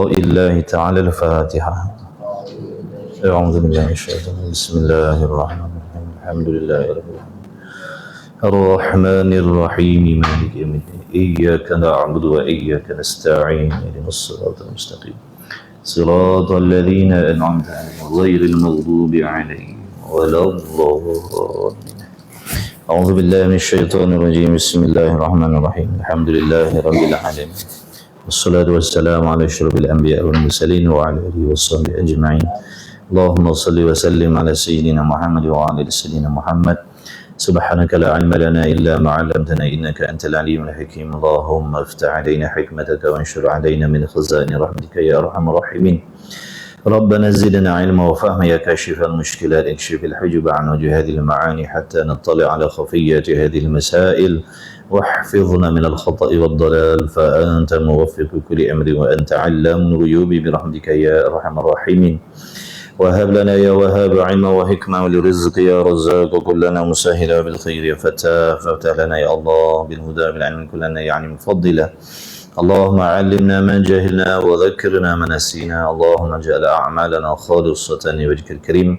بقضاء الله تعالى الفاتحة. أعوذ بالله من الشيطان الرجيم. بسم الله الرحمن الرحيم. الحمد لله رب العالمين الرحمن الرحيم مالك يوم الدين إياك نعبد وإياك نستعين اهدنا الصراط المستقيم صراط الذين أنعمت عليهم غير المغضوب عليهم ولا الضالين. أعوذ بالله من الشيطان الرجيم. بسم الله الرحمن الرحيم. الحمد لله رب العالمين والصلاة والسلام على أشرف الأنبياء والمرسلين وعلى آله وصحبه أجمعين. اللهم صل وسلم على سيدنا محمد وعلى آل سيدنا محمد. سبحانك لا علم لنا إلا ما علمتنا إنك أنت العليم الحكيم. اللهم افتح علينا حكمتك وانشر علينا من خزائن رحمتك يا أرحم الراحمين. ربنا زدنا علما وفهما يا كاشف المشكلات اكشف الحجب عن وجه هذه المعاني حتى نطلع على خفيات هذه المسائل واحفظنا من الخطأ والضلال فأنت موفق كل أمر وأنت علام الغيوب برحمتك يا أرحم الراحمين. وهب لنا يا وهاب علما وحكمة ولرزق يا رزاق كلنا مسهلا بالخير يا فتاح فافتح لنا يا الله بالهدى بالعلم كلنا يعني مفضلا. اللهم علمنا ما جهلنا وذكرنا ما نسينا. اللهم اجعل أعمالنا خالصة لوجهك الكريم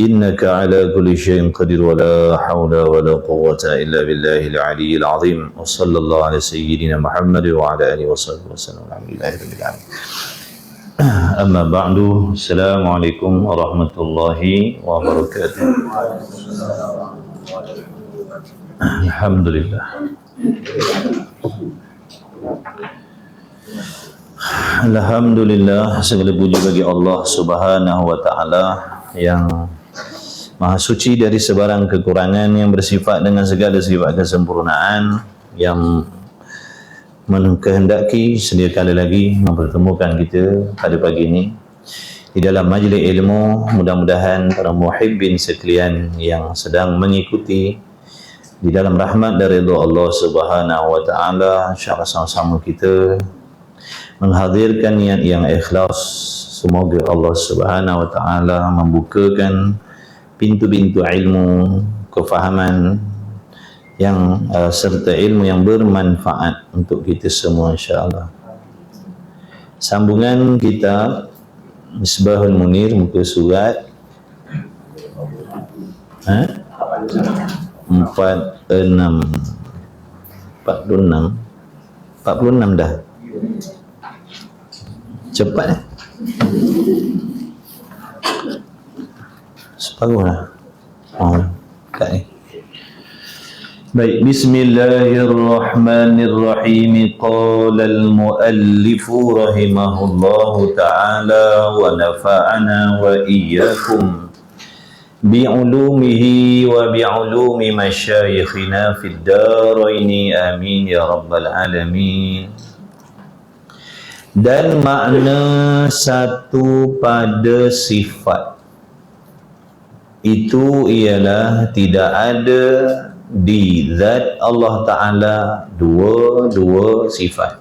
إنك على كل شيء قدير ولا حول ولا قوة إلا بالله العلي العظيم. وصلى الله على سيدنا محمد وعلى آله وصحبه وسلم. الحمد لله رب العالمين. أما بعد. السلام عليكم ورحمة الله وبركاته. الحمد لله. Alhamdulillah, segala puji bagi Allah Subhanahu wa taala yang Maha suci dari sebarang kekurangan, yang bersifat dengan segala sifat kesempurnaan, yang mengkehendaki sedia kali lagi mempertemukan kita pada pagi ini di dalam majlis ilmu. Mudah-mudahan para muhibbin sekalian yang sedang mengikuti di dalam rahmat dan ridha Allah Subhanahu wa taala, insya-Allah sama-sama kita menghadirkan niat yang ikhlas. Semoga Allah Subhanahu wa taala membukakan pintu-pintu ilmu, kefahaman yang serta ilmu yang bermanfaat untuk kita semua, insya-Allah. Sambungan kita Misbahul Munir, muka surat 46 dah. Cepat separuh lah. Kat ni. Baik, bismillahirrahmanirrahim. Qala al-muallif rahimahullahu ta'ala wa nafa'ana wa iyyakum bi'ulumihi wa bi'ulumi masyayikhina fid daraini amin ya rabbal alamin. Dan makna satu pada sifat itu ialah tidak ada di zat Allah Ta'ala dua sifat.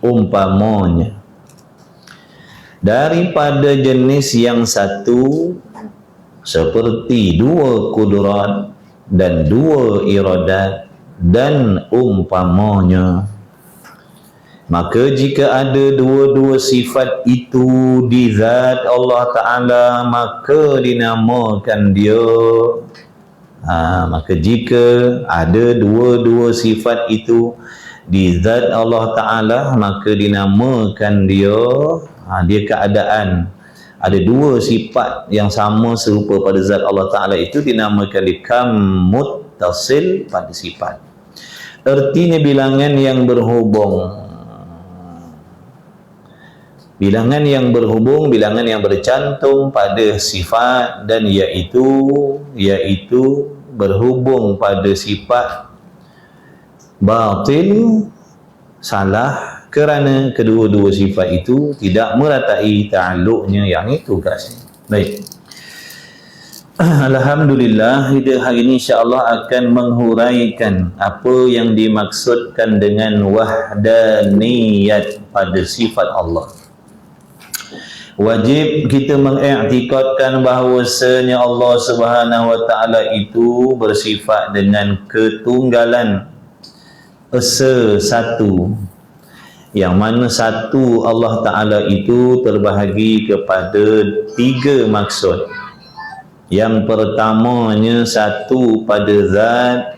Umpamanya daripada jenis yang satu seperti dua kudrat dan dua iradat dan umpamanya, maka jika ada dua-dua sifat itu di zat Allah Ta'ala, maka dinamakan dia. Maka jika ada dua-dua sifat itu di zat Allah Ta'ala, maka dinamakan dia. Dia keadaan ada dua sifat yang sama serupa pada zat Allah Ta'ala itu dinamakan dia kam muttasil pada sifat. Artinya bilangan yang berhubung. Bilangan yang berhubung, bilangan yang bercantum pada sifat, dan iaitu berhubung pada sifat batil, salah, kerana kedua-dua sifat itu tidak meratai ta'alluqnya yang itu kat sini. Baik. Alhamdulillah, kita hari ini insya-Allah akan menghuraikan apa yang dimaksudkan dengan wahdaniyat pada sifat Allah. Wajib kita mengiktikadkan bahawasanya Allah Subhanahu wa taala itu bersifat dengan ketunggalan, esa satu, yang mana satu Allah Ta'ala itu terbahagi kepada 3 maksud. Yang pertamanya satu pada zat,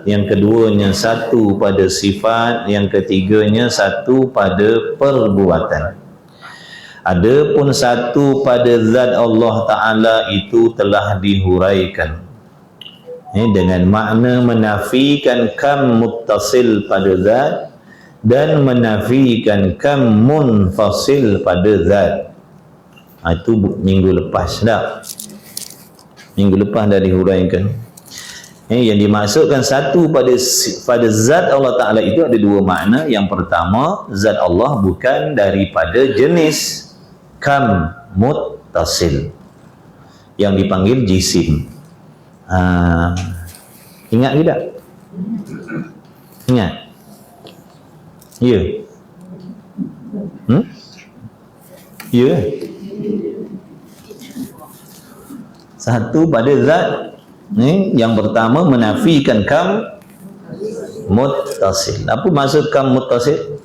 yang keduanya satu pada sifat, yang ketiganya satu pada perbuatan. Adapun satu pada zat Allah Ta'ala itu telah dihuraikan dengan makna menafikan kam muttasil pada zat dan menafikan kam munfasil pada zat. Itu minggu lepas dah. Minggu lepas dah dihuraikan. Yang dimaksudkan satu pada zat Allah Ta'ala itu ada 2 makna. Yang pertama, zat Allah bukan daripada jenis kam muttasil yang dipanggil jisim. Ingat tidak? Ingat? Ya. Ya. Satu pada zat yang pertama menafikan kam muttasil. Apa maksud kam muttasil?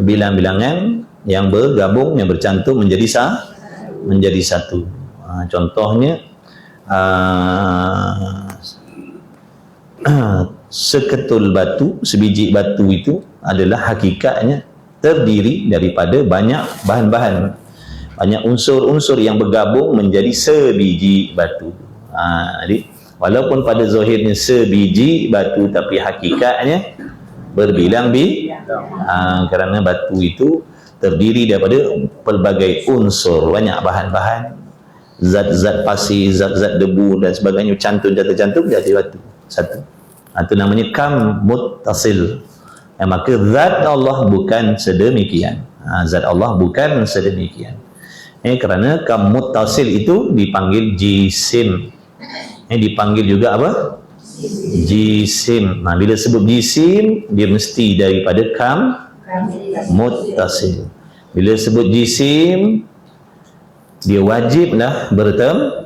Bilang-bilangan yang bergabung, yang bercantum menjadi satu. Contohnya seketul batu, sebiji batu itu adalah hakikatnya terdiri daripada banyak bahan-bahan, banyak unsur-unsur yang bergabung menjadi sebiji batu. Jadi walaupun pada zahirnya sebiji batu, tapi hakikatnya berbilang-bilang, kerana batu itu terdiri daripada pelbagai unsur, banyak bahan-bahan, zat-zat pasir, zat-zat debu dan sebagainya, cantum-cantum jadi batu satu. Itu namanya kam muttasil. Maka zat Allah bukan sedemikian. Zat Allah bukan sedemikian. Kerana kam muttasil itu dipanggil jisim. Dipanggil juga apa? Jisim. Bila sebut jisim, dia mesti daripada kam muttasil. Bila sebut jisim, dia wajiblah bertempat,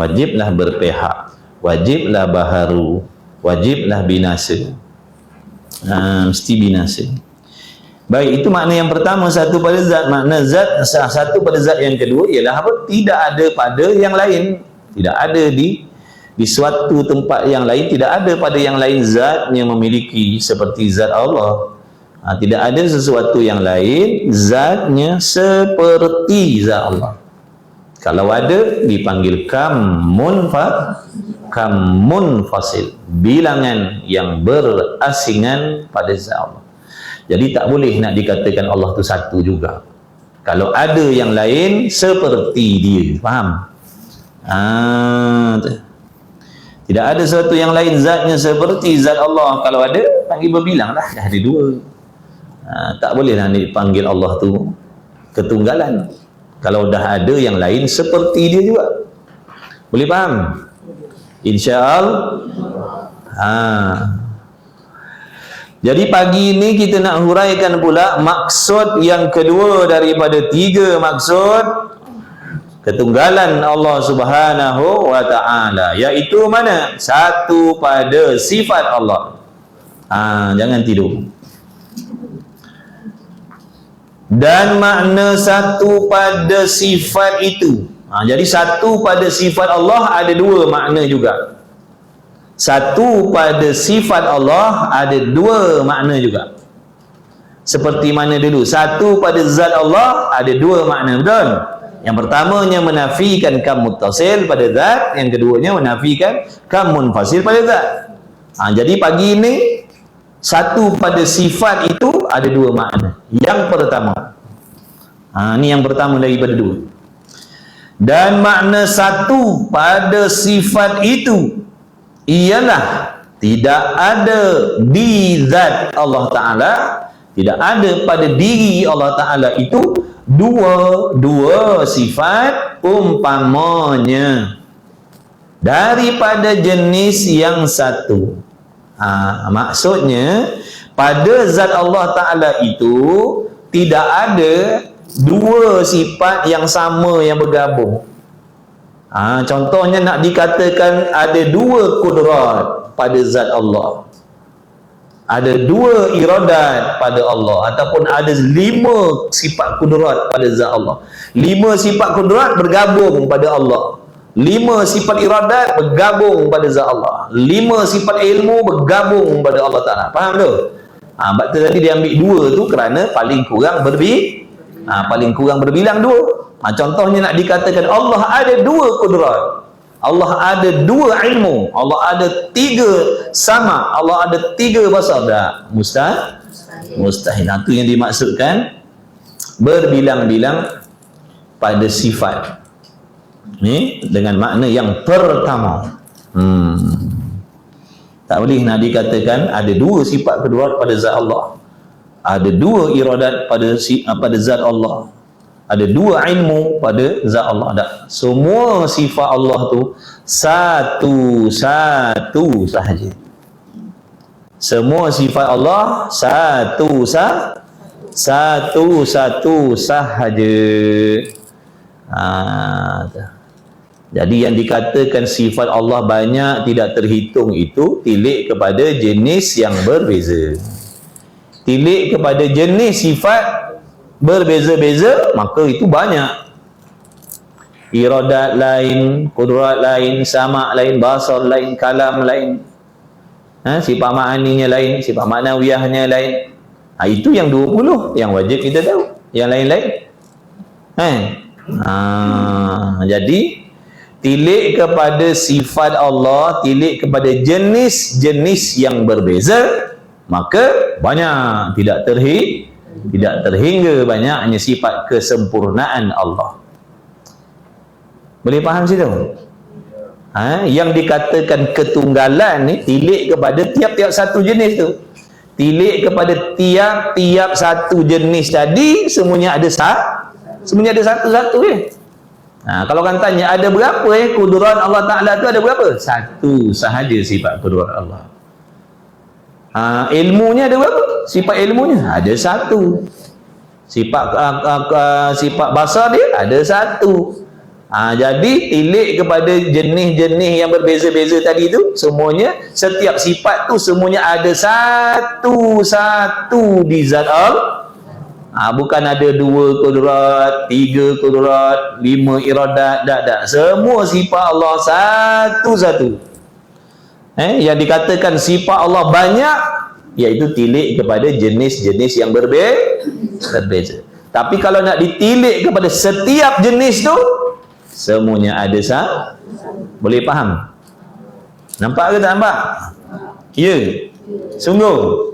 wajiblah berpihak, wajiblah baharu, wajiblah binasa, mesti binasa. Baik, itu makna yang pertama, satu pada zat. Makna zat, satu pada zat yang kedua ialah apa? Tidak ada pada yang lain, tidak ada di suatu tempat yang lain, tidak ada pada yang lain zat yang memiliki seperti zat Allah. Tidak ada sesuatu yang lain zatnya seperti zat Allah. Kalau ada, dipanggil kam munfasil, bilangan yang berasingan pada zat Allah. Jadi tak boleh nak dikatakan Allah tu satu juga. Kalau ada yang lain seperti dia, faham? Tidak ada sesuatu yang lain zatnya seperti zat Allah. Kalau ada, panggil berbilang lah, dah ada 2. Tak boleh nak dipanggil Allah tu ketunggalan. Kalau dah ada yang lain seperti dia juga. Boleh faham? InsyaAllah. Jadi pagi ini kita nak huraikan pula maksud yang kedua daripada 3 maksud ketunggalan Allah Subhanahu wa Ta'ala, iaitu mana? Satu pada sifat Allah. Jangan tidur. Dan makna satu pada sifat itu, jadi satu pada sifat Allah ada 2 makna juga. Satu pada sifat Allah ada 2 makna juga. Seperti mana dulu? Satu pada zat Allah ada 2 makna, betul? Yang pertamanya menafikan kam muttasil pada zat, yang keduanya menafikan kam munfasil pada zat. Jadi pagi ini satu pada sifat itu ada 2 makna. Yang pertama, ini yang pertama daripada 2. Dan makna satu pada sifat itu ialah tidak ada di zat Allah Ta'ala, tidak ada pada diri Allah Ta'ala itu dua sifat umpamanya daripada jenis yang satu. Maksudnya pada zat Allah Ta'ala itu tidak ada 2 sifat yang sama yang bergabung. Contohnya nak dikatakan ada 2 kudrat pada zat Allah. ada 2 iradat pada Allah, ataupun ada 5 sifat kudrat pada zat Allah. 5 sifat kudrat bergabung pada Allah, 5 sifat iradat bergabung pada zat Allah, 5 sifat ilmu bergabung pada Allah Ta'ala. Faham tu? Sebab tu tadi dia ambil 2 tu kerana paling kurang paling kurang berbilang 2. Contohnya nak dikatakan Allah ada 2 kudrat, Allah ada 2 ilmu, Allah ada 3 sama, Allah ada 3 basar. Tak, mustahil. Itu yang dimaksudkan berbilang-bilang pada sifat ni dengan makna yang pertama. Tak boleh nak dikatakan ada 2 sifat kedua pada zat Allah, ada 2 iradat pada zat Allah, ada 2 ilmu pada zat Allah. Tak, semua sifat Allah tu satu sahaja. Semua sifat Allah satu sahaja. Jadi yang dikatakan sifat Allah banyak tidak terhitung itu tilik kepada jenis yang berbeza. Tilik kepada jenis sifat berbeza-beza, maka itu banyak. Iradat lain, kudrat lain, sama lain, basar lain, kalam lain, sifat ma'aninya lain, sifat ma'nawiyahnya lain. Itu yang 20 yang wajib kita tahu. Yang lain-lain jadi tilik kepada sifat Allah, tilik kepada jenis-jenis yang berbeza, maka banyak, tidak terhingga banyaknya sifat kesempurnaan Allah. Boleh faham situ? Yang dikatakan ketunggalan ni tilik kepada tiap-tiap satu jenis tu. Tilik kepada tiap-tiap satu jenis tadi semuanya ada satu-satu kalau kan tanya ada berapa kudrat Allah Ta'ala tu, ada berapa? Satu sahaja sifat kudrat Allah. Ilmunya ada berapa? Sifat ilmunya ada satu. Sifat basar dia ada satu. Jadi tilik kepada jenis-jenis yang berbeza-beza tadi tu, semuanya, setiap sifat tu semuanya ada satu-satu di zat Allah. Bukan ada 2 kudrat, 3 kudrat, 5 iradat. Tak. Semua sifat Allah satu-satu. Yang dikatakan sifat Allah banyak, iaitu tilik kepada jenis-jenis yang berbeza. Tapi kalau nak ditilik kepada setiap jenis tu, semuanya ada boleh faham? Nampak ke tak nampak? Ya, sungguh.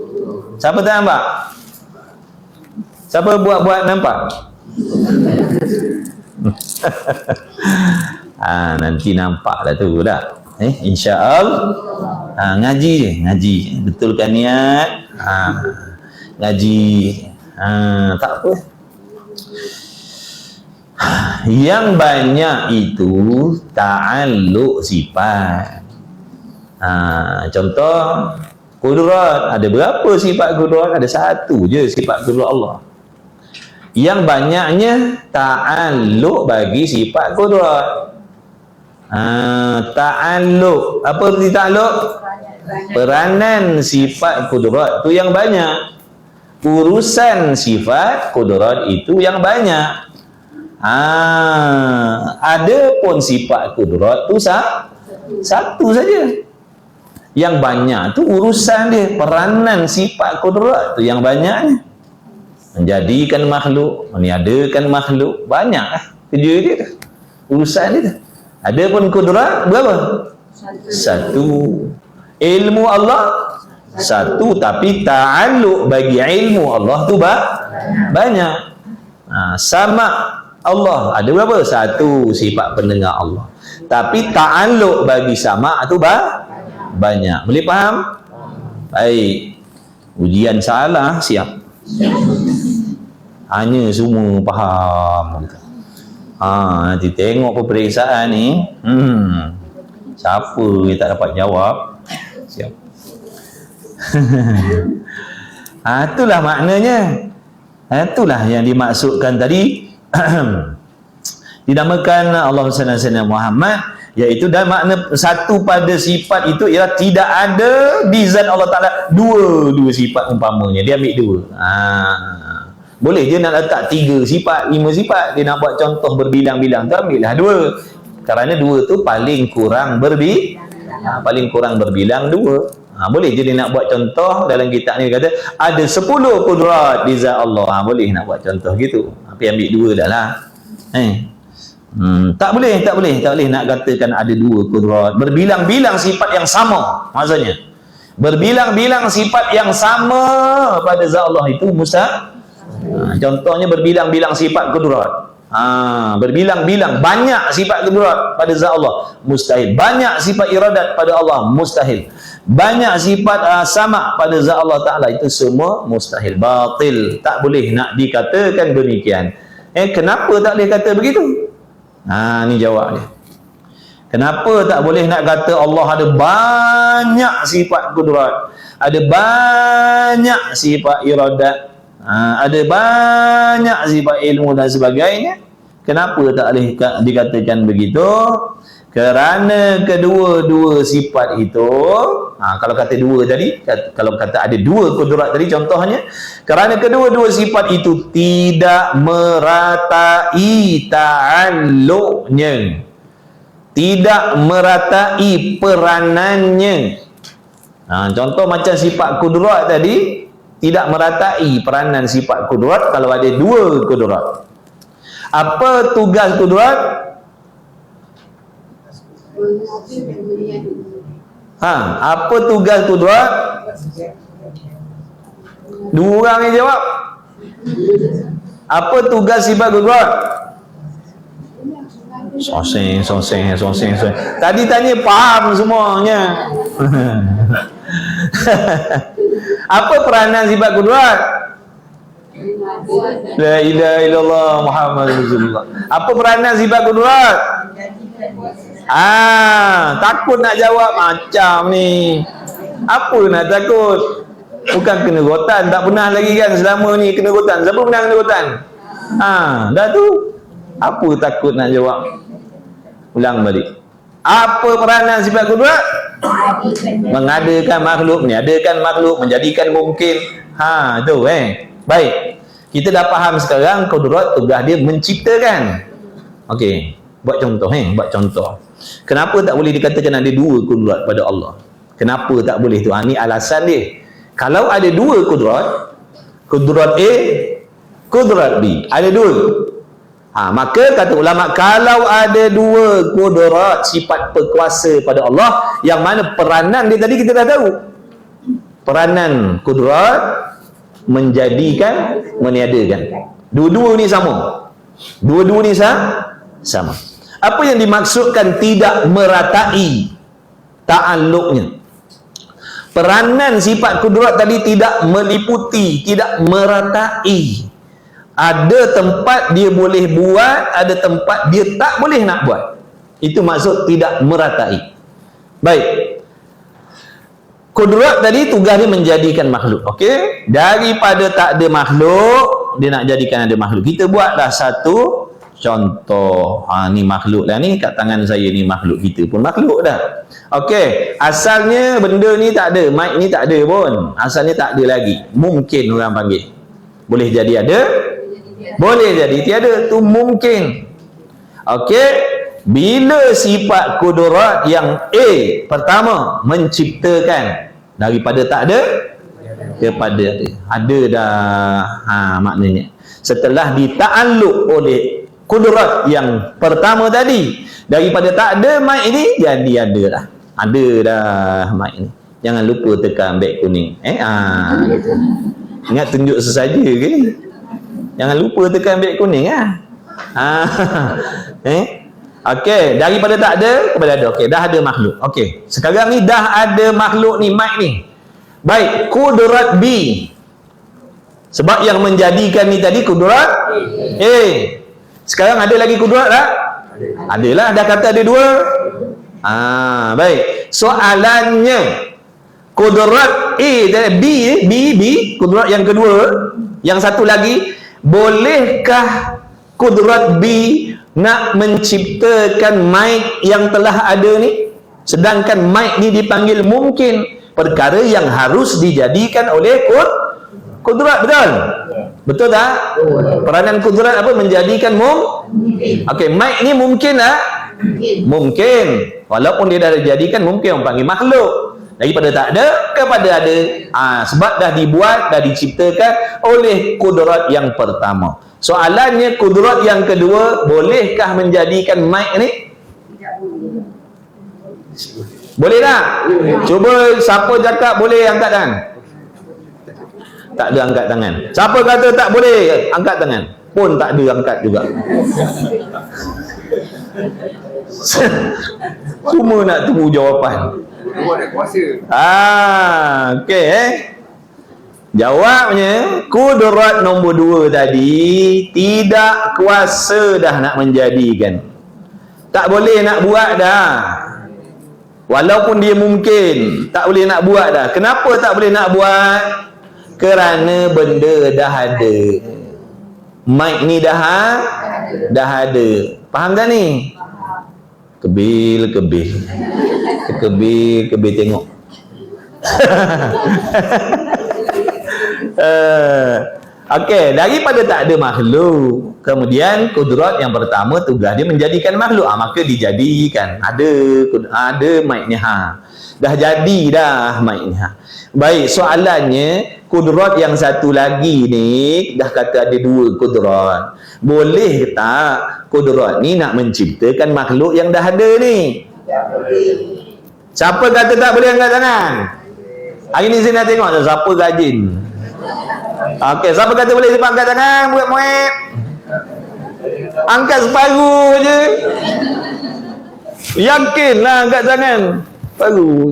Siapa tak nampak? Siapa buat nampak? Nanti nampak lah tu dah. InsyaAllah. Ngaji je, betulkan niat. Ngaji. Tak apa. Yang banyak itu ta'alluq sifat. Contoh kudrat, ada berapa sifat kudrat? Ada satu je sifat kudrat Allah. Yang banyaknya ta'alluq bagi sifat kudrat. Ta'alluq, apa arti ta'alluq? Peranan sifat kudrat tu yang banyak, urusan sifat kudrat itu yang banyak. Ada pun sifat kudrat tu satu saja. Yang banyak tu urusan dia, peranan sifat kudrat tu yang banyaknya. Menjadikan makhluk, meniadakan makhluk, banyak kerja dia tu, urusan dia tu. Ada pun kudrat berapa? Satu. Ilmu Allah satu, tapi ta'alluq bagi ilmu Allah tu banyak. Sama Allah ada berapa? Satu sifat pendengar Allah, tapi ta'alluq bagi sama tu banyak. Boleh faham? Baik. Ujian salah siap. Hanya semua faham. Nanti tengok peperiksaan ni, siapa yang tak dapat jawab, siap. Itulah maknanya. Itulah yang dimaksudkan tadi. Dinamakan Allah SWT Muhammad Iaitu dan makna satu pada sifat itu ialah tidak ada di zat Allah Ta'ala dua sifat umpamanya. Dia ambil dua. Boleh je nak letak 3 sifat, 5 sifat. Dia nak buat contoh berbilang-bilang tu, ambillah 2. Kerana 2 tu paling kurang paling kurang berbilang 2. Boleh je dia nak buat contoh dalam kitab ni kata ada 10 kudrat di zat Allah. Boleh nak buat contoh gitu. Tapi ambil 2 dah lah. Tak boleh nak katakan ada 2 kudrat. Berbilang-bilang sifat yang sama maksudnya. Berbilang-bilang sifat yang sama pada zat Allah itu mustahil. Contohnya berbilang-bilang sifat kudrat. Berbilang-bilang banyak sifat kudrat pada zat Allah mustahil. Banyak sifat iradat pada Allah mustahil. Banyak sifat sama pada zat Allah Ta'ala itu semua mustahil, batil. Tak boleh nak dikatakan demikian. Kenapa tak boleh kata begitu? Ni jawab dia. Kenapa tak boleh nak kata Allah ada banyak sifat kudrat, ada banyak sifat iradat, ada banyak sifat ilmu dan sebagainya? Kenapa tak boleh dikatakan begitu? Kerana kedua-dua sifat itu, kalau kata 2 tadi, kalau kata ada 2 kudrat tadi contohnya, kerana kedua-dua sifat itu tidak meratai ta'alluqnya, tidak meratai peranannya. Contoh macam sifat kudrat tadi, tidak meratai peranan sifat kudrat kalau ada 2 kudrat. Apa tugas kudrat? Apa tugas kudrat? 2 orang yang jawab. Apa tugas sifat kudrat? Soseng. Tadi tanya faham semuanya. Apa peranan sifat kudrat? La ilaha illallah Muhammad Rasulullah. Apa peranan sifat kudrat? Takut nak jawab macam ni. Apa nak takut? Bukan kena rotan, tak pernah lagi kan selama ni kena rotan. Siapa pernah kena rotan? Dah tu. Apa takut nak jawab? Ulang balik. Apa peranan sifat kudrat? Mengadakan makhluk, meniadakan makhluk, menjadikan mungkin. Tu baik. Kita dah faham sekarang kudrat tugas dia menciptakan. Okey, buat contoh buat contoh. Kenapa tak boleh dikatakan ada 2 kudrat pada Allah? Kenapa tak boleh tu? Ni alasan dia. Kalau ada 2 kudrat, kudrat A, kudrat B, ada 2. Maka kata ulama, kalau ada 2 kudrat sifat berkuasa pada Allah, yang mana peranan dia tadi kita dah tahu. Peranan kudrat menjadikan, meniadakan. Dua-dua ni sama. Dua-dua ni sama. Apa yang dimaksudkan tidak meratai ta'alluqnya? Peranan sifat kudrat tadi tidak meliputi, tidak meratai. Ada tempat dia boleh buat, ada tempat dia tak boleh nak buat. Itu maksud tidak meratai. Baik. Kudrat tadi tugas dia menjadikan makhluk. Okey? Daripada tak ada makhluk, dia nak jadikan ada makhluk. Kita buatlah satu contoh. Ni makhluk lah ni, kat tangan saya ni makhluk. Kita pun makhluk dah. Okey, asalnya benda ni tak ada, mic ni tak ada pun. Asalnya tak ada lagi. Mungkin orang panggil. Boleh jadi ada, boleh jadi tiada. Tu mungkin. Okey, bila sifat kudrat yang A pertama menciptakan daripada tak ada kepada ada dah, maknanya setelah dita'alluq oleh kudrat yang pertama tadi, daripada tak ada mic ini jadi ada dah. Ada dah mic ni. Jangan lupa tekan beg kuning. Ingat tunjuk sesaja ke? Jangan lupa tekan beg kuning Okey, daripada tak ada kepada ada. Okey, dah ada makhluk. Okey, sekarang ni dah ada makhluk ni, mic ni. Baik, kudrat B. Sebab yang menjadikan ni tadi kudrat A. Sekarang ada lagi kudrat tak? Adalah, dah kata ada 2. Baik. Soalannya, kudrat A dan B, kudrat yang kedua, yang satu lagi, bolehkah kudrat B nak menciptakan mic yang telah ada ni, sedangkan mic ni dipanggil mungkin, perkara yang harus dijadikan oleh kudrat. Betul? Betul tak? Peranan kudrat apa? Menjadikan okey, mic ni mungkin tak? Mungkin. Walaupun dia dah dijadikan mungkin, orang panggil makhluk. Daripada tak ada kepada ada. Sebab dah dibuat, dah diciptakan oleh kudrat yang pertama. Soalannya, kudrat yang kedua, bolehkah menjadikan mic ni? Boleh tak? Cuba siapa cakap boleh, angkat tangan. Tak ada angkat tangan. Siapa kata tak boleh, angkat tangan. Pun tak ada angkat juga. Semua nak tunggu jawapan. Okey Jawabnya, kudrat nombor 2 tadi tidak kuasa dah nak menjadikan. Tak boleh nak buat dah. Walaupun dia mungkin, tak boleh nak buat dah. Kenapa tak boleh nak buat? Kerana benda dah ada. Mic ni dah ada. Faham tak ni? Kebil tengok. Okey, daripada tak ada makhluk, kemudian kudrat yang pertama tugas dia menjadikan makhluk, maka dijadikan. Ada mic-nya. Dah jadi dah mic-nya. Baik, soalannya, kudrat yang satu lagi ni, dah kata ada 2 kudrat. Boleh tak kudrat ni nak menciptakan makhluk yang dah ada ni? Siapa kata tak boleh, angkat tangan. Hari ni saya nak tengok siapa rajin. Okey, siapa kata boleh, siapa angkat tangan, buat muat. Angkat separuh je. Yakinlah angkat tangan. Separuh.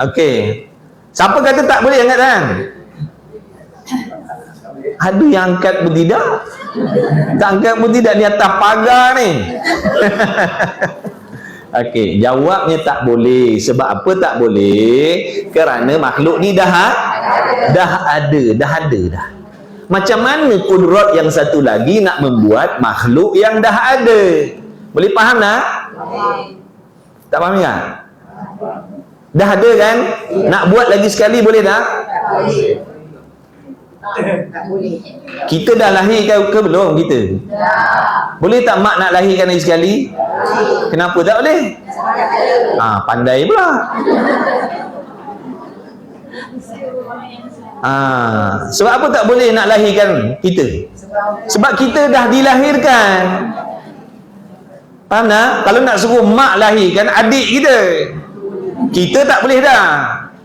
Okey. Siapa kata tak boleh angkat tangan? Ada yang angkat pun tidak. Tak angkat pun tidak, ni atas pagar ni. Okey, jawabnya tak boleh. Sebab apa tak boleh? Kerana makhluk ni dah ada. Macam mana kudrat yang satu lagi nak membuat makhluk yang dah ada? Boleh faham tak? Tak faham tak? Dah ada kan? Nak buat lagi sekali boleh tak? Tak boleh. Kita dah lahirkan ke belum kita? Boleh tak mak nak lahirkan lagi sekali? Kenapa tak boleh? Pandai pula. Sebab apa tak boleh nak lahirkan kita? Sebab kita dah dilahirkan. Faham tak? Kalau nak suruh mak lahirkan adik kita, kita tak boleh dah.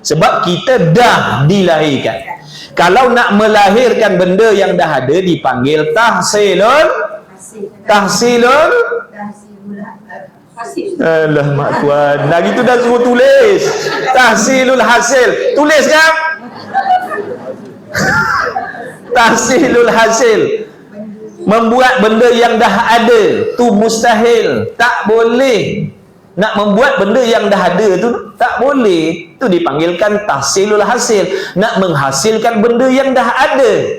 Sebab kita dah dilahirkan. Kalau nak melahirkan benda yang dah ada dipanggil tahsilul. Alah mak tuan, dah gitu dah suruh tulis tahsilul hasil. Tulis kan? Tahsilul hasil, membuat benda yang dah ada tu mustahil. Tak boleh. Nak membuat benda yang dah ada tu tak boleh. Itu dipanggilkan tahsilul hasil. Nak menghasilkan benda yang dah ada,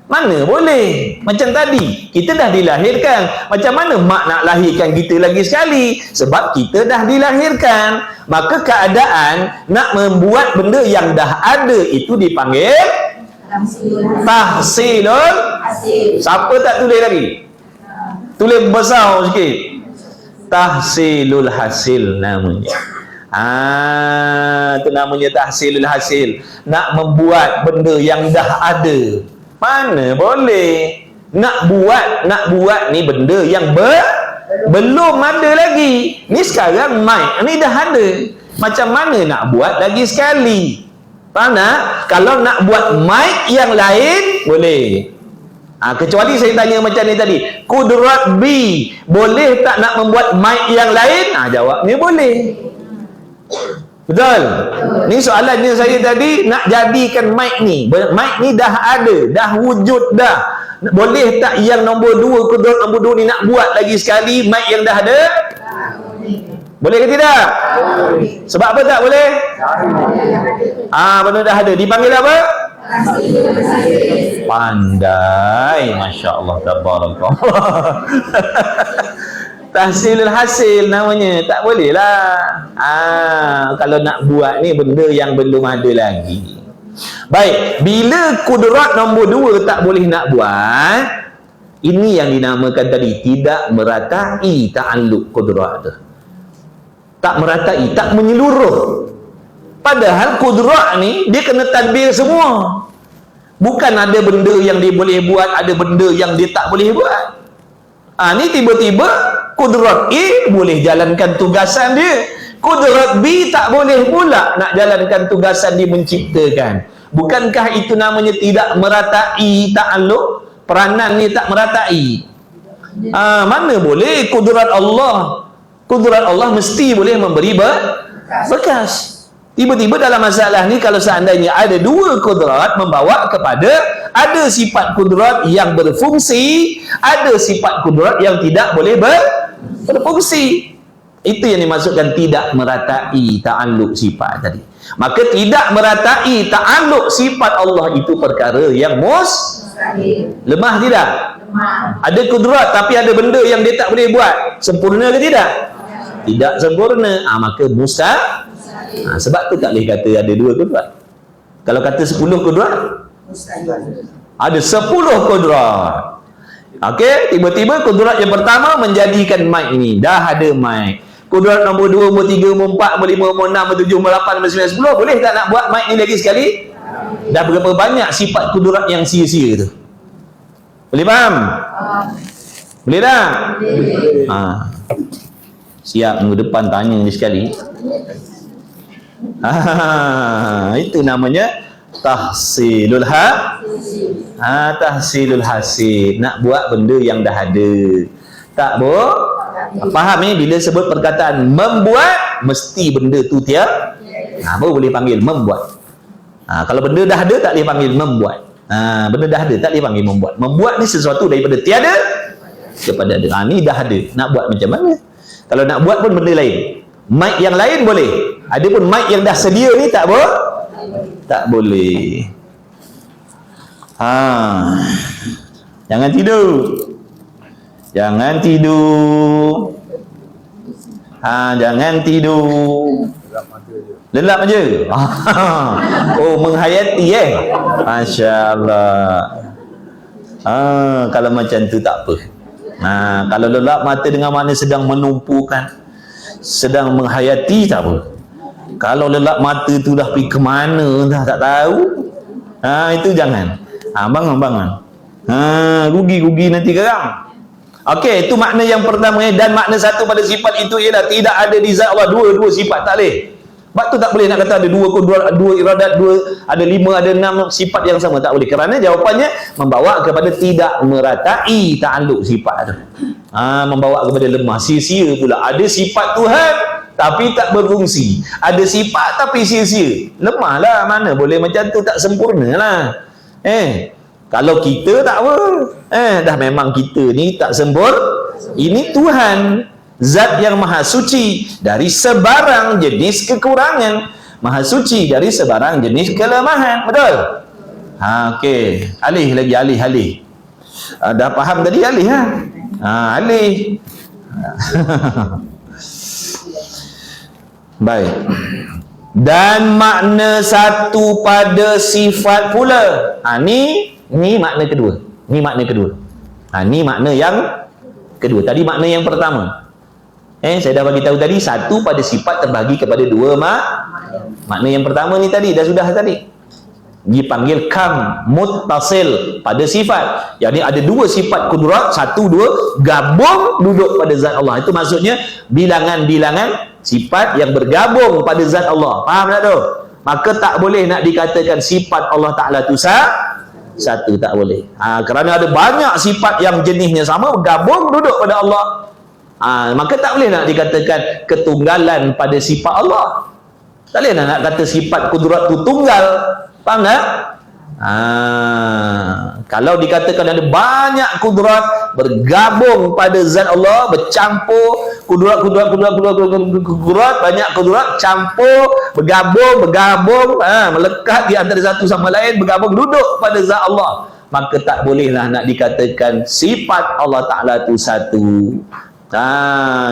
mana boleh. Macam tadi, kita dah dilahirkan. Macam mana mak nak lahirkan kita lagi sekali? Sebab kita dah dilahirkan. Maka keadaan nak membuat benda yang dah ada itu dipanggil tahsilul hasil. Siapa tak tulis lagi? Tulis besar sikit. Tahsilul hasil namanya. Itu namanya tahsilul hasil. Nak membuat benda yang dah ada. Mana boleh. Nak buat ni benda yang belum ada lagi. Ni sekarang mic ni dah ada. Macam mana nak buat lagi sekali? Faham tak? Kalau nak buat mic yang lain boleh. Kecuali saya tanya macam ni tadi, kudrat B, boleh tak nak membuat mic yang lain? Jawabnya boleh. Betul? Ni soalannya saya tadi, nak jadikan mic ni. Mic ni dah ada, dah wujud dah. Boleh tak yang nombor 2, kudrat nombor 2 ni nak buat lagi sekali mic yang dah ada? Boleh ke tidak? Sebab apa tak boleh? Benda dah ada. Dipanggil apa? Pandai, Masya Allah, tabarakallah. Tahsilul hasil namanya. Tak boleh lah. Kalau nak buat ni benda yang belum ada lagi. Baik, bila kudrat nombor 2 tak boleh nak buat, ini yang dinamakan tadi tidak meratai ta'alluq kudrat tu. Tak meratai, tak menyeluruh. Padahal kudrat ni dia kena tadbir semua. Bukan ada benda yang dia boleh buat, ada benda yang dia tak boleh buat. Ni tiba-tiba kudrat A boleh jalankan tugasan dia, kudrat B tak boleh pula nak jalankan tugasan dia menciptakan. Bukankah itu namanya tidak meratai ta'alluq? Peranan ni tak meratai. Mana boleh kudrat Allah? Kudrat Allah mesti boleh memberi bekas. Tiba-tiba dalam masalah ni, kalau seandainya ada dua kudrat, membawa kepada ada sifat kudrat yang berfungsi, ada sifat kudrat yang tidak boleh berfungsi. Itu yang dimaksudkan tidak meratai ta'alluq sifat tadi. Maka tidak meratai ta'alluq sifat Allah itu perkara yang lemah tidak? Ada kudrat tapi ada benda yang dia tak boleh buat. Sempurna ke tidak? Tidak sempurna. Maka mustahil. Sebab tu tak boleh kata ada dua kudrat. Kalau kata 10 kudrat, ada 10 kudrat. Okey, tiba-tiba kudrat yang pertama menjadikan mic ini. Dah ada mic. Kudrat nombor 2, nombor 3, nombor 4, nombor 5, nombor 6, nombor 7, nombor 8, nombor 9, 10. Boleh tak nak buat mic ni lagi sekali? Dah berapa banyak sifat kudrat yang sia-sia tu? Boleh faham? Boleh tak? Siap minggu depan tanya ni sekali. Itu namanya tahsilul tahsilul hasil. Nak buat benda yang dah ada. Tak faham ni? Bila sebut perkataan membuat, mesti benda tu baru boleh panggil membuat. Kalau benda dah ada tak boleh panggil membuat. Benda dah ada tak boleh panggil membuat. Membuat ni sesuatu daripada tiada kepada ada. Ni dah ada. Nak buat macam mana? Kalau nak buat pun benda lain. Mic yang lain boleh. Adapun mic yang dah sedia ni tak boleh. Jangan tidur. Jangan tidur. Jangan tidur. Lelap aja. Menghayati Masya Allah. Kalau macam tu tak apa. Kalau lelap mata dengan makna sedang menumpukan, sedang menghayati, tak apa. Kalau lelap mata tu dah pergi ke mana dah tak tahu, itu jangan. Bangun. Rugi nanti gerang. Okey, itu makna yang pertama. Dan makna satu pada sifat itu ialah tidak ada di zat Allah dua sifat, tak boleh. Sebab tu tak boleh nak kata ada dua kudrat, dua iradat, ada 5, ada 6 sifat yang sama. Tak boleh. Kerana jawapannya membawa kepada tidak meratai ta'alluq sifat tu. Membawa kepada lemah, sia-sia pula. Ada sifat Tuhan tapi tak berfungsi. Ada sifat tapi sia-sia. Lemah lah. Mana boleh macam tu, tak sempurna lah. Kalau kita tak apa. Dah memang kita ni tak sempurna. Ini Tuhan, Zat yang maha suci dari sebarang jenis kekurangan, maha suci dari sebarang jenis kelemahan. Betul? Okey. Alih. Dah faham tadi alih alih. Baik. Dan makna satu pada sifat pula. Ni makna kedua. Ni makna yang kedua. Tadi makna yang pertama. Saya dah bagi tahu tadi, satu pada sifat terbagi kepada dua makna yang pertama ni tadi dah sudah tadi. Dipanggil kam muttasil pada sifat. Jadi ada dua sifat kudrat, 1, 2 gabung duduk pada zat Allah. Itu maksudnya bilangan-bilangan sifat yang bergabung pada zat Allah. Faham tak tu? Maka tak boleh nak dikatakan sifat Allah Ta'ala tu satu, tak boleh. Kerana ada banyak sifat yang jenisnya sama gabung duduk pada Allah. Maka tak boleh nak dikatakan ketunggalan pada sifat Allah. Tak boleh nak kata sifat kudrat tu tunggal. Faham tak? Kalau dikatakan ada banyak kudrat bergabung pada zat Allah, bercampur kudrat, banyak kudrat campur, bergabung, melekat di antara satu sama lain, bergabung duduk pada zat Allah, maka tak bolehlah nak dikatakan sifat Allah Ta'ala tu satu.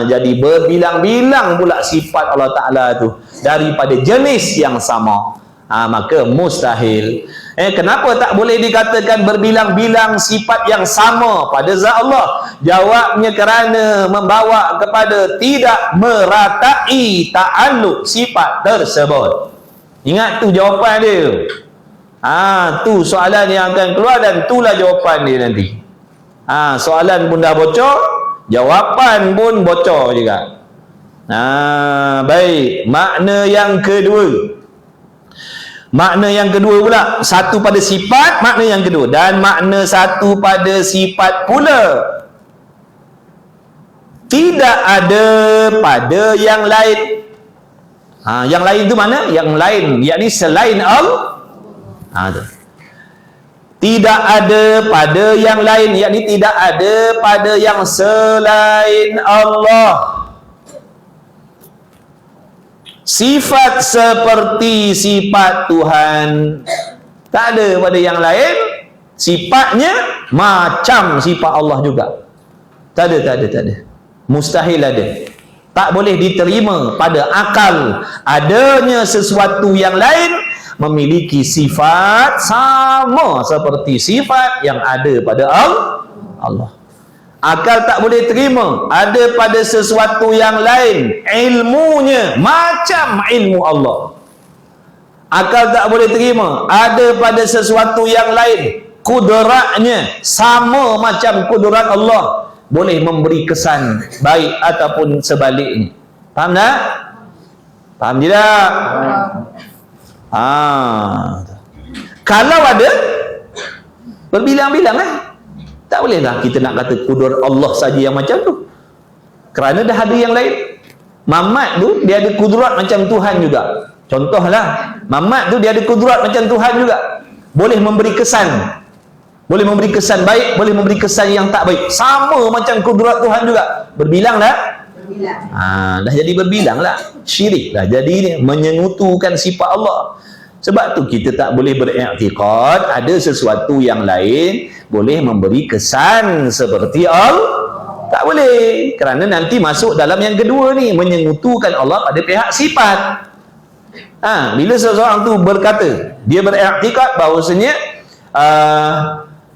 Jadi berbilang-bilang pula sifat Allah Ta'ala tu daripada jenis yang sama. Maka mustahil. Kenapa tak boleh dikatakan berbilang-bilang sifat yang sama pada zat Allah? Jawabnya kerana membawa kepada tidak meratai ta'alluq sifat tersebut. Ingat tu jawapan dia. Tu soalan yang akan keluar dan itulah jawapan dia nanti. Soalan pun dah bocor, jawapan pun bocor juga. Baik, makna yang kedua. Makna yang kedua pula, satu pada sifat, makna yang kedua, dan makna satu pada sifat pula tidak ada pada yang lain. Yang lain tu mana? Yang lain, yakni selain Allah. Tidak ada pada yang lain, yakni tidak ada pada yang selain Allah. Sifat seperti sifat Tuhan tak ada pada yang lain. Sifatnya macam sifat Allah juga. Tak ada. Mustahil ada. Tak boleh diterima pada akal adanya sesuatu yang lain memiliki sifat sama seperti sifat yang ada pada Allah. Akal tak boleh terima ada pada sesuatu yang lain ilmunya macam ilmu Allah. Akal tak boleh terima ada pada sesuatu yang lain kudratnya sama macam kudrat Allah, boleh memberi kesan baik ataupun sebaliknya. Faham tak? Faham tidak? Kalau ada berbilang-bilang tak bolehlah kita nak kata kudrat Allah saja yang macam tu, kerana dah ada yang lain. Mamat tu dia ada kudrat macam Tuhan juga. Contohlah, Mamat tu dia ada kudrat macam Tuhan juga, boleh memberi kesan, boleh memberi kesan baik, boleh memberi kesan yang tak baik, sama macam kudrat Tuhan juga. Berbilang dah? Berbilang. Dah jadi berbilang lah, syirik dah jadi ni, menyengutukan sifat Allah. Sebab tu kita tak boleh beriktikad ada sesuatu yang lain boleh memberi kesan seperti Allah. Tak boleh, kerana nanti masuk dalam yang kedua ni, menyengutukan Allah pada pihak sifat. Bila seseorang tu berkata, dia beriktikad bahawasanya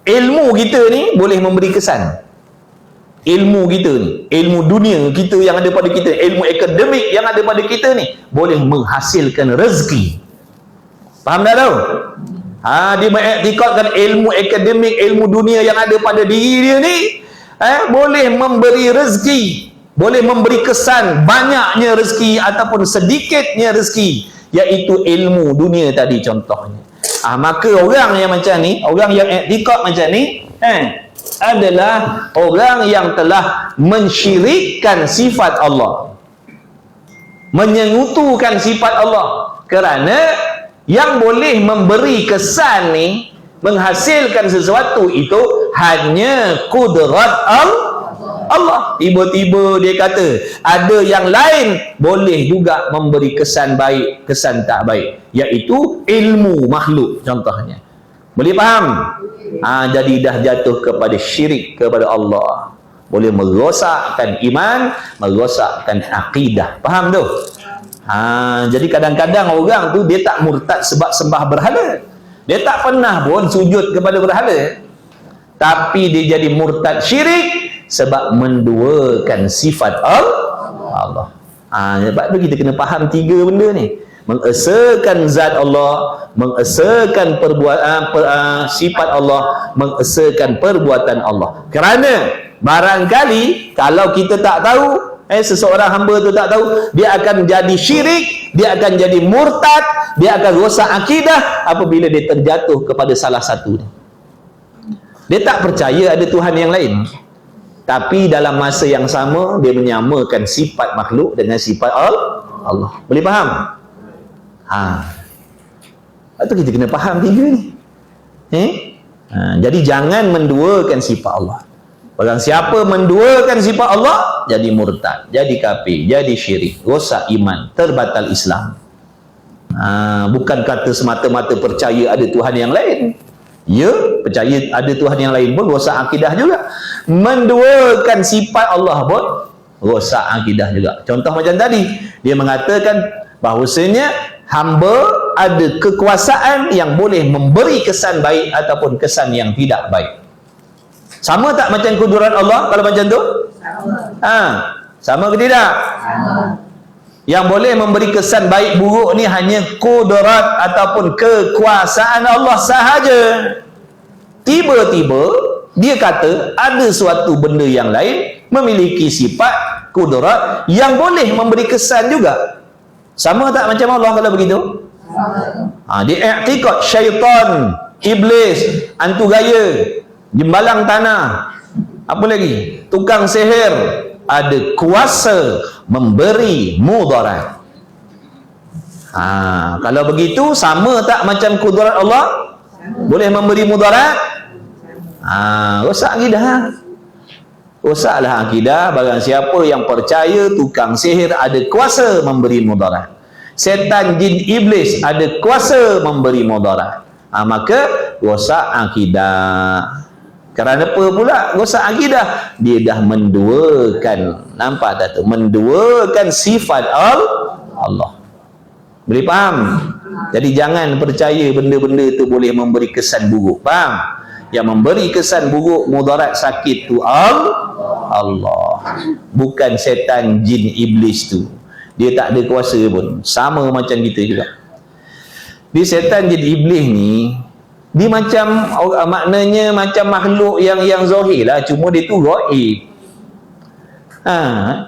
ilmu kita ni boleh memberi kesan. Ilmu kita ni, ilmu dunia kita yang ada pada kita, ilmu akademik yang ada pada kita ni boleh menghasilkan rezeki. Faham tak tahu? Dia mengiktikadkan ilmu akademik, ilmu dunia yang ada pada diri dia ni boleh memberi rezeki, boleh memberi kesan banyaknya rezeki ataupun sedikitnya rezeki, iaitu ilmu dunia tadi contohnya. Maka orang yang macam ni, orang yang iktikad macam ni adalah orang yang telah mensyirikkan sifat Allah, menyengutukan sifat Allah, kerana yang boleh memberi kesan ni, menghasilkan sesuatu itu hanya kudrat Allah. Tiba-tiba dia kata ada yang lain boleh juga memberi kesan baik, kesan tak baik, iaitu ilmu makhluk contohnya. Boleh faham? Jadi dah jatuh kepada syirik kepada Allah, boleh merosakkan iman, merosakkan akidah. Faham tu? Jadi kadang-kadang orang tu dia tak murtad sebab sembah berhala, dia tak pernah pun sujud kepada berhala, tapi dia jadi murtad syirik sebab menduakan sifat Allah. Sebab tu kita kena faham tiga benda ni: mengesakan zat Allah, mengesakan sifat Allah, mengesakan perbuatan Allah. Kerana barangkali kalau kita tak tahu, seseorang hamba tu tak tahu, dia akan jadi syirik, dia akan jadi murtad, dia akan rosak akidah apabila dia terjatuh kepada salah satu ni. Dia tak percaya ada Tuhan yang lain, tapi dalam masa yang sama dia menyamakan sifat makhluk dengan sifat Allah. Boleh faham? Itu kita kena faham tiga ni. Jadi jangan menduakan sifat Allah. Barang siapa menduakan sifat Allah, jadi murtad, jadi kafir, jadi syirik, rosak iman, terbatal Islam. Bukan kata semata-mata percaya ada Tuhan yang lain. Ya, percaya ada Tuhan yang lain pun rosak akidah juga. Menduakan sifat Allah pun rosak akidah juga. Contoh macam tadi, dia mengatakan bahawasanya hamba ada kekuasaan yang boleh memberi kesan baik ataupun kesan yang tidak baik. Sama tak macam kudurat Allah kalau macam tu? Sama ke tidak? Yang boleh memberi kesan baik buruk ni hanya kudurat ataupun kekuasaan Allah sahaja. Tiba-tiba dia kata ada suatu benda yang lain memiliki sifat kudurat yang boleh memberi kesan juga. Sama tak macam Allah kalau begitu? Dia i'tiqad syaitan, iblis, hantu gaya, jembalang tanah, apa lagi, tukang sihir ada kuasa memberi mudarat. Kalau begitu sama tak macam kudurat Allah boleh memberi mudarat? Rosak akidah. Rosaklah akidah. Barang siapa yang percaya tukang sihir ada kuasa memberi mudarat, setan, jin, iblis ada kuasa memberi mudarat, maka rosak akidah. Kerana apa pula rosak akidah? Dia dah menduakan, nampak tak tu? Menduakan sifat Allah. Boleh faham? Jadi jangan percaya benda-benda tu boleh memberi kesan buruk. Faham? Yang memberi kesan buruk, mudarat, sakit tu Allah, bukan setan, jin, iblis tu. Dia tak ada kuasa pun. Sama macam kita juga. Di setan, jin, iblis ni, dia macam, maknanya macam makhluk yang zahir lah, cuma dia tu gaib.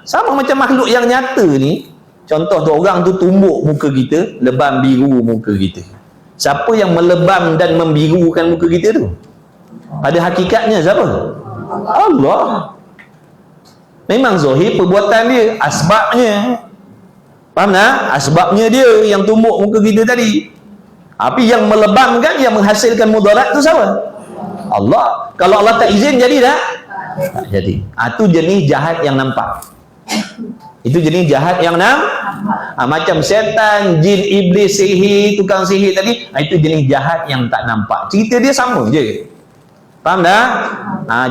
Sama macam makhluk yang nyata ni. Contoh tu, orang tu tumbuk muka kita, lebam biru muka kita. Siapa yang melebam dan membirukan muka kita tu? Pada hakikatnya siapa? Allah. Memang zahir perbuatan dia, asbabnya. Faham tak? Asbabnya dia yang tumbuk muka kita tadi. Tapi yang melebamkan, yang menghasilkan mudarat tu siapa? Allah. Kalau Allah tak izin, jadi tak? Tak jadi. Itu jenis jahat yang nampak. Itu jenis jahat yang macam setan, jin, iblis, sihir, tukang sihir tadi, itu jenis jahat yang tak nampak. Cerita dia sama je. Faham tak?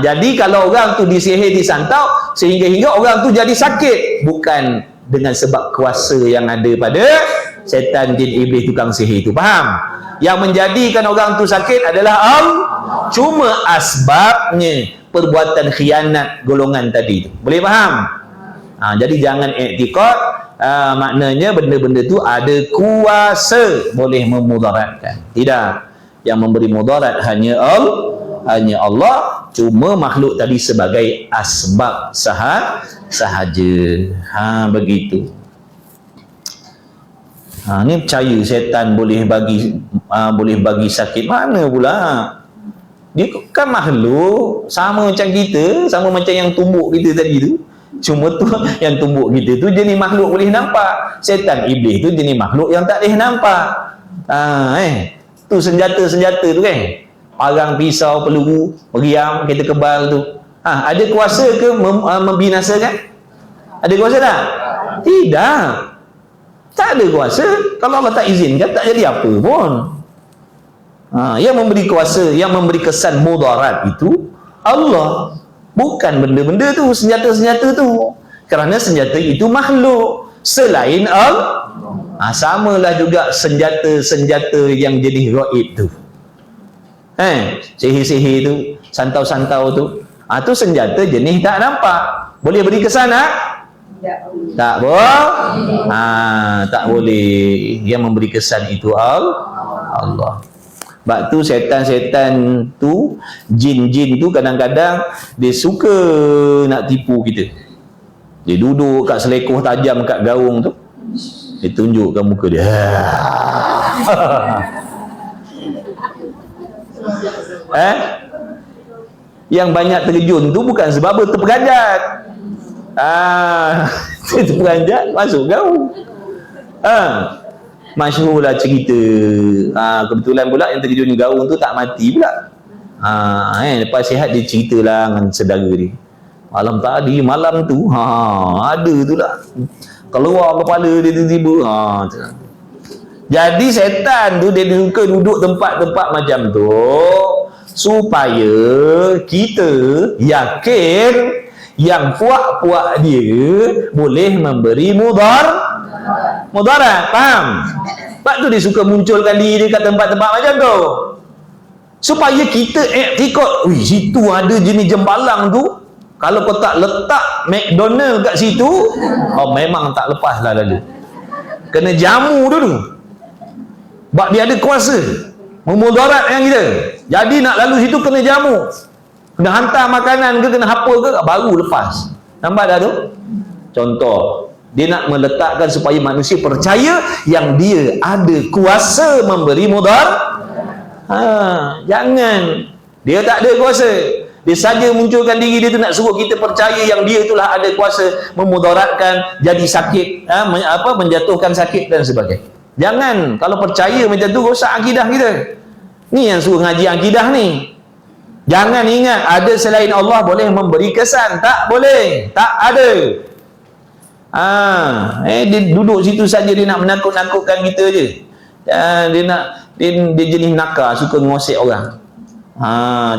Jadi kalau orang tu disihir, disantau, sehingga orang tu jadi sakit, bukan dengan sebab kuasa yang ada pada setan, jin, iblis, tukang sihir itu. Faham? Yang menjadikan orang tu sakit adalah Allah. Cuma asbabnya perbuatan khianat golongan tadi itu. Boleh faham? Jadi jangan i'tiqad maknanya benda-benda tu ada kuasa boleh memudaratkan. Tidak. Yang memberi mudarat hanya Allah. Cuma makhluk tadi sebagai asbab sahaja. Begitu. Ni percaya setan boleh bagi sakit. Mana pula? Dia kan makhluk sama macam kita, sama macam yang tumbuk kita tadi tu. Cuma tu yang tumbuk kita tu jenis makhluk boleh nampak. Setan, iblis tu jenis makhluk yang tak boleh nampak. Tu senjata-senjata tu kan. Parang, pisau, peluru, meriam, kereta kebal tu. Ada kuasa ke membinasakan? Ada kuasa tak? Tidak. Tak ada kuasa. Kalau Allah tak izinkan, tak jadi apa pun. Yang memberi kuasa, yang memberi kesan mudarat itu Allah. Bukan benda-benda tu, senjata-senjata tu. Kerana senjata itu makhluk selain Allah. Samalah juga senjata-senjata yang jenis gaib tu. Sihir-sihir tu, santau-santau tu. Tu senjata jenis tak nampak. Boleh beri kesan tak? Tak boleh. Tak boleh. Yang memberi kesan itu Allah. Sebab tu setan-setan tu, jin-jin tu kadang-kadang dia suka nak tipu kita. Dia duduk kat selekoh tajam kat gaung tu, dia tunjukkan muka dia. Yang banyak terjun tu bukan sebab apa, terperanjat. Terperanjat masuk gaung. Masyhurlah cerita. Kebetulan pula yang terjun gaung tu tak mati pula. Lepas sihat dia ceritalah dengan saudara dia. Malam tu ada tu lah. Keluar kepala dia tiba-tiba. Jadi setan tu dia suka duduk tempat-tempat macam tu supaya kita yakin yang puak-puak dia boleh memberi mudarat. Faham? Sebab tu dia suka munculkan diri kat tempat-tempat macam tu supaya kita ikut, situ ada jenis jembalang tu, kalau kau tak letak McDonald kat situ, memang tak lepas lah lalu, kena jamu dulu. Sebab dia ada kuasa memudarat yang kita. Jadi nak lalu situ kena jamu, kena hantar makanan ke, kena apa ke, baru lepas. Nampak dah tu? Contoh, dia nak meletakkan supaya manusia percaya yang dia ada kuasa memberi mudarat. Jangan, dia tak ada kuasa. Dia saja munculkan diri dia tu nak suruh kita percaya yang dia itulah ada kuasa memudaratkan, jadi sakit, menjatuhkan sakit dan sebagainya. Jangan, kalau percaya macam tu rosak akidah kita. Ni yang suruh ngaji akidah ni. Jangan ingat ada selain Allah boleh memberi kesan. Tak boleh, tak ada. Dia duduk situ saja, dia nak menakut-nakutkan kita je. Dia jenis nakal, suka ngosek orang.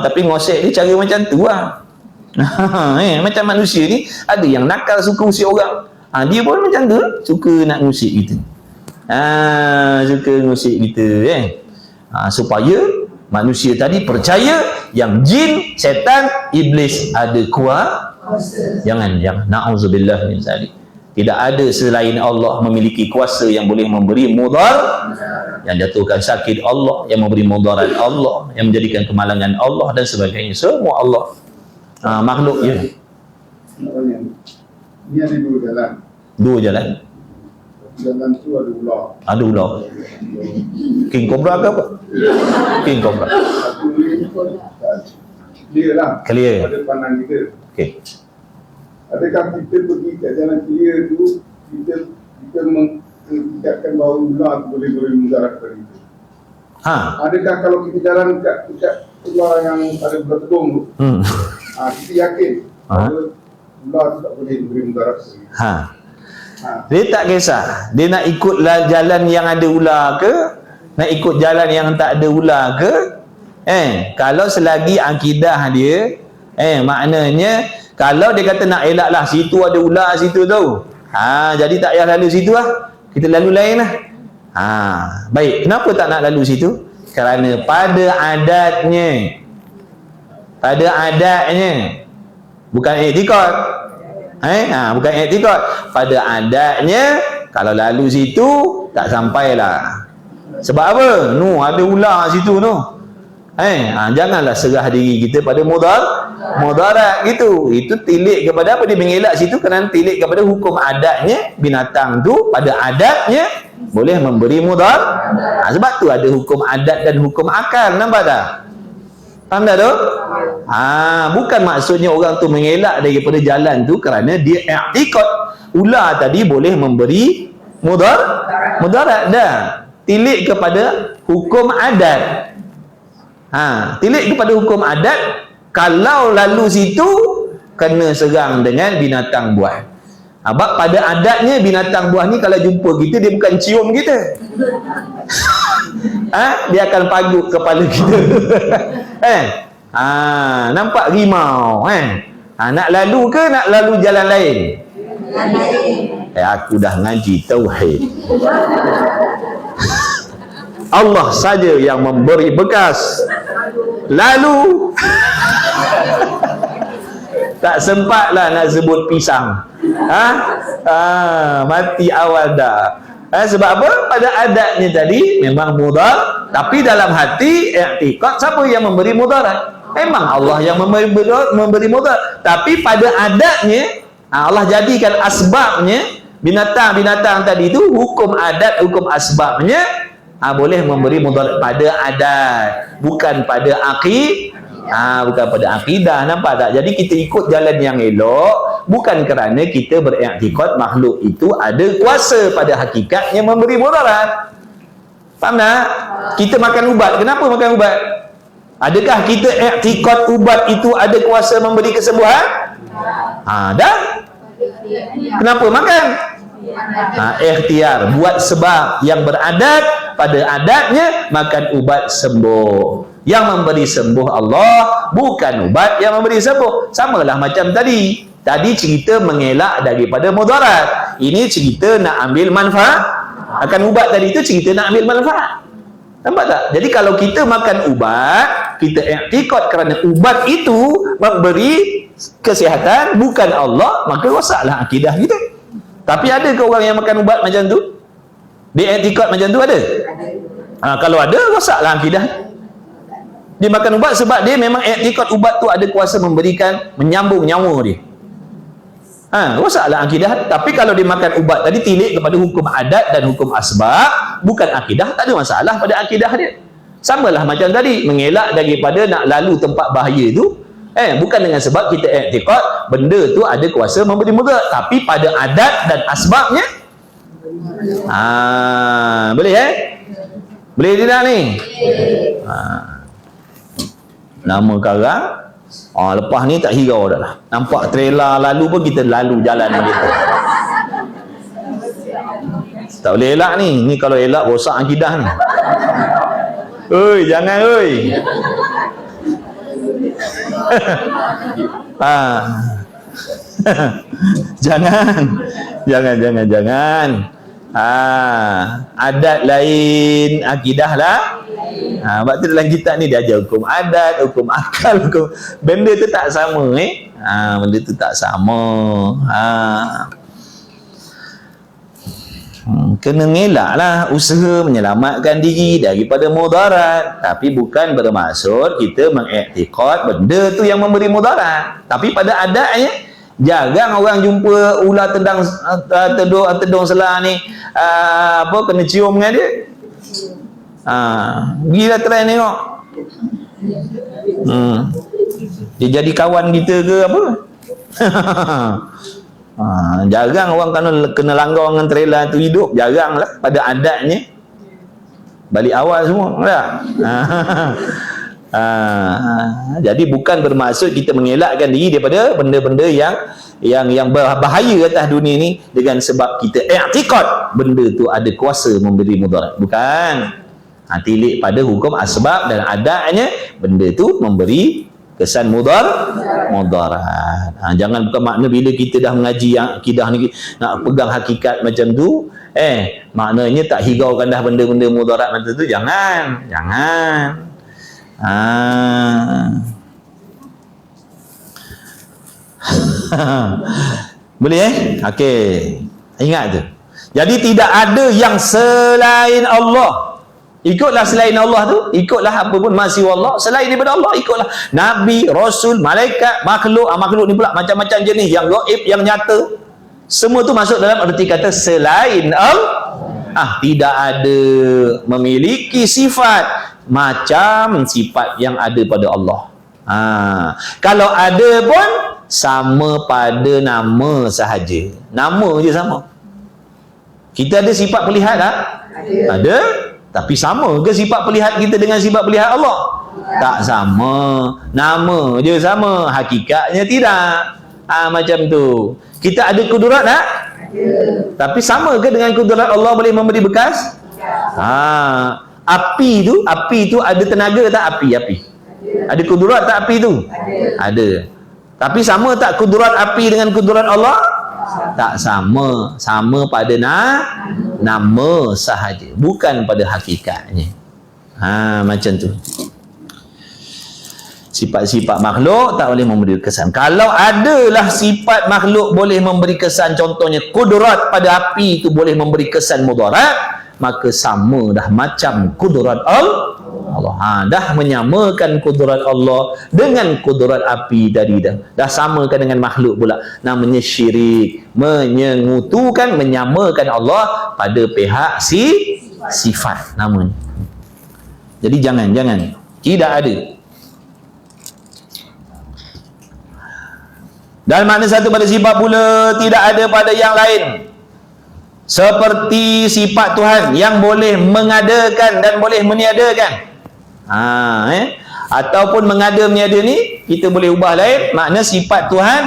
Tapi ngosek dia cara macam tu lah. Macam manusia ni ada yang nakal, suka usik orang. Dia pun macam tu, suka nak ngusik kita. Suka ngusik kita supaya manusia tadi percaya yang jin, setan, iblis ada kuasa. Jangan, na'udzubillah min zalik. Tidak ada selain Allah memiliki kuasa yang boleh memberi mudarat, yang jatuhkan sakit Allah, yang memberi mudarat Allah, yang menjadikan kemalangan Allah dan sebagainya. Semua Allah. Makhluk je. Ini ada dua jalan. Jalan tu ada ular. Ada ular. King Cobra ke apa? King Cobra. Clear lah. Clear. Pada pandang kita. Okey. Adakah kita pergi kat jalan clear tu, kita mengidapkan bahawa ular tu boleh mudarat pada kita? Adakah kalau kita jalan kat ular yang ada belah tedung tu, kita yakin bahawa ular tu tak boleh beri mudarat pada kita? Dia tak kisah dia nak ikut jalan yang ada ular ke, nak ikut jalan yang tak ada ular ke. Kalau selagi akidah dia, maknanya kalau dia kata nak elak lah, situ ada ular situ tu, jadi tak payah lalu situ lah, kita lalu lain lah. Baik, kenapa tak nak lalu situ? Kerana pada adatnya bukan iktikad. Bukan iktikad, pada adatnya kalau lalu situ tak sampailah. Sebab apa? Ada ular situ tu. Janganlah serah diri kita pada mudarat gitu. Itu tilik kepada apa? Dia mengelak situ kerana tilik kepada hukum adatnya. Binatang tu pada adatnya boleh memberi mudarat. Sebab tu ada hukum adat dan hukum akal. Nampak tak? Faham tak tu? Bukan maksudnya orang tu mengelak daripada jalan tu kerana dia i'tikad ular tadi boleh memberi mudarat dah. Tilik kepada hukum adat. Tilik kepada hukum adat, kalau lalu situ kena serang dengan binatang buas. Sebab pada adatnya binatang buas ni kalau jumpa kita, dia bukan cium kita. Dia akan pagut kepala kita. Nampak rimau. Nak lalu ke nak lalu jalan lain? Aku dah ngaji tauhid. Allah saja yang memberi bekas. Lalu tak sempatlah nak sebut pisang. Mati awal dah. Sebab apa? Pada adatnya tadi memang mudarat, tapi dalam hati i'tikad siapa yang memberi mudarat? Memang Allah yang memberi mudarat, tapi pada adatnya Allah jadikan asbabnya binatang-binatang tadi itu hukum adat, hukum asbabnya boleh memberi mudarat pada adat, bukan pada bukan pada akidah. Nampak tak? Jadi kita ikut jalan yang elok bukan kerana kita beriktikad makhluk itu ada kuasa pada hakikatnya memberi mudarat. Faham tak? Kita makan ubat. Kenapa makan ubat? Adakah kita i'tikad ubat itu ada kuasa memberi kesembuhan? Dah. Kenapa makan? Ikhtiar, buat sebab yang beradat, pada adatnya makan ubat sembuh. Yang memberi sembuh Allah, bukan ubat yang memberi sembuh. Samalah macam tadi cerita mengelak daripada mudarat, ini cerita nak ambil manfaat. Akan ubat tadi itu cerita nak ambil manfaat. Nampak tak? Jadi kalau kita makan ubat, kita i'tikad kerana ubat itu memberi kesihatan, bukan Allah, maka rosaklah akidah kita. Tapi ada ke orang yang makan ubat macam tu? Dia i'tikad macam tu ada? Kalau ada, rosaklah akidah. Dia makan ubat sebab dia memang i'tikad ubat tu ada kuasa memberikan, menyambung nyawa dia. Rosaklah akidah. Tapi kalau dia makan ubat tadi tilik kepada hukum adat dan hukum asbab, bukan akidah, tak ada masalah pada akidah dia. Samalah macam tadi, mengelak daripada nak lalu tempat bahaya tu, bukan dengan sebab kita i'tikad benda tu ada kuasa memberi mudarat, tapi pada adat dan asbabnya. Boleh boleh tidak ni? Nama karang. Lepas ni tak hirau dah lah. Nampak trailer lalu pun kita lalu jalan kita. Tak boleh elak ni. Ni kalau elak rosak akidah ni. Oi, jangan oi. Jangan. Adat lain, akidah lah. Sebab tu dalam kitab ni dia ajar hukum adat, hukum akal, hukum benda tu tak sama benda tu tak sama. Kena ngelaklah usaha menyelamatkan diri daripada mudarat, tapi bukan bermaksud kita mengiktikad benda tu yang memberi mudarat. Tapi pada adatnya jarang orang jumpa ular tedung selah ni kena cium dengan dia. Gila try tengok. Dia jadi kawan kita ke apa? Jarang orang kena langgar dengan trailer tu hidup. Jarang lah pada adatnya. Balik awal semua tak? Jadi bukan bermaksud kita mengelakkan diri daripada benda-benda yang berbahaya atas dunia ni dengan sebab kita i'tikad benda tu ada kuasa memberi mudarat. Bukan. Tilik pada hukum asbab dan adatnya benda tu memberi kesan mudarat. Jangan bukan makna bila kita dah mengaji yang akidah ni nak pegang hakikat macam tu, maknanya tak hiraukan dah benda-benda mudarat macam tu. Jangan. Boleh okey. Ingat tu. Jadi tidak ada yang selain Allah. Ikutlah selain Allah tu, ikutlah apa pun masih Allah selain daripada Allah, ikutlah nabi, rasul, malaikat, makhluk. Makhluk ni pula macam-macam jenis, yang gaib, yang nyata. Semua tu masuk dalam arti kata selain Allah. Tidak ada memiliki sifat macam sifat yang ada pada Allah. Kalau ada pun sama pada nama sahaja. Nama je sama. Kita ada sifat pelihat tak? Ada. Tapi sama ke sifat pelihat kita dengan sifat pelihat Allah? Tak sama. Nama je sama, hakikatnya tidak. Macam tu. Kita ada kudurat tak? Tapi sama ke dengan kudurat Allah boleh memberi bekas? Api tu ada tenaga tak? Api ada kudurat tak api tu? Ada. Tapi sama tak kudurat api dengan kudurat Allah? Tak sama. Sama pada nama sahaja, bukan pada hakikatnya. Macam tu. Sifat-sifat makhluk tak boleh memberi kesan. Kalau adalah sifat makhluk boleh memberi kesan, contohnya kudrat pada api itu boleh memberi kesan mudarat, maka sama dah macam kudrat Allah. Dah menyamakan kudrat Allah dengan kudrat api tadi, dah samakan dengan makhluk pula. Namanya syirik, menyengutukan, menyamakan Allah pada pihak sifat namanya. Jadi jangan tidak ada. Dan makna satu pada sifat pula tidak ada pada yang lain. seperti sifat Tuhan yang boleh mengadakan dan boleh meniadakan. Ataupun mengada meniada ni kita boleh ubah lain, makna sifat Tuhan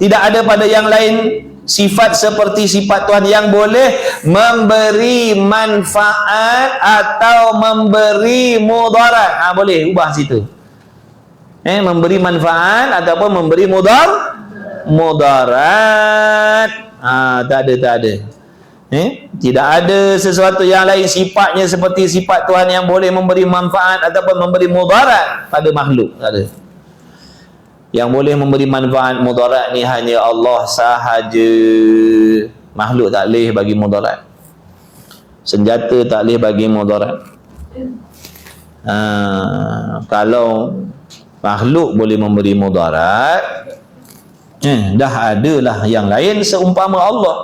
tidak ada pada yang lain sifat seperti sifat Tuhan yang boleh memberi manfaat atau memberi mudarat. Boleh ubah situ. Memberi manfaat ataupun memberi mudarat. Tak ada. Tidak ada sesuatu yang lain sifatnya seperti sifat Tuhan yang boleh memberi manfaat ataupun memberi mudarat pada makhluk. Tak ada. Yang boleh memberi manfaat mudarat ni hanya Allah sahaja. Makhluk tak boleh bagi mudarat. Senjata tak boleh bagi mudarat. Kalau makhluk boleh memberi mudarat, dah adalah yang lain seumpama Allah.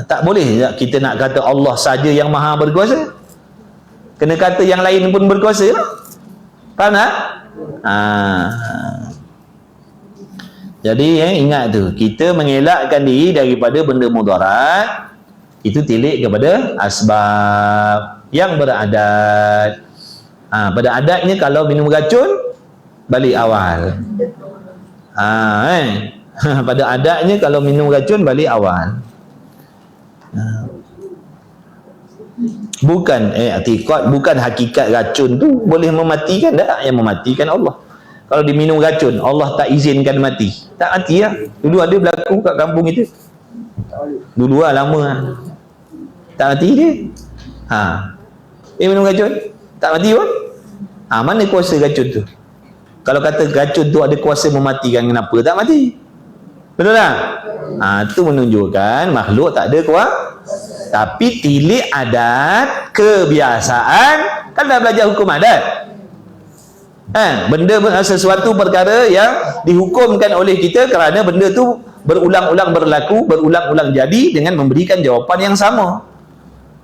Tak boleh kita nak kata Allah saja yang maha berkuasa. Kena kata yang lain pun berkuasa lah. Faham tak? Jadi ingat tu, kita mengelakkan diri daripada benda mudarat, itu tilik kepada asbab yang beradat. Pada adatnya kalau minum racun balik awal. Pada adatnya kalau minum racun balik awal. Bukan i'tiqad, bukan hakikat racun tu boleh mematikan, tak? Yang mematikan Allah. Kalau diminum racun, Allah tak izinkan mati, tak mati lah. Dulu ada berlaku kat kampung kita. Dulu lah, lama lah. Tak mati dia. Minum racun tak mati pun. Mana kuasa racun tu? Kalau kata racun tu ada kuasa mematikan, kenapa tak mati? Betul tak? Itu menunjukkan makhluk tak ada kuasa. Tapi tilik adat, kebiasaan. Kan dah belajar hukum adat. Benda sesuatu perkara yang dihukumkan oleh kita kerana benda tu berulang-ulang berlaku, berulang-ulang jadi dengan memberikan jawapan yang sama.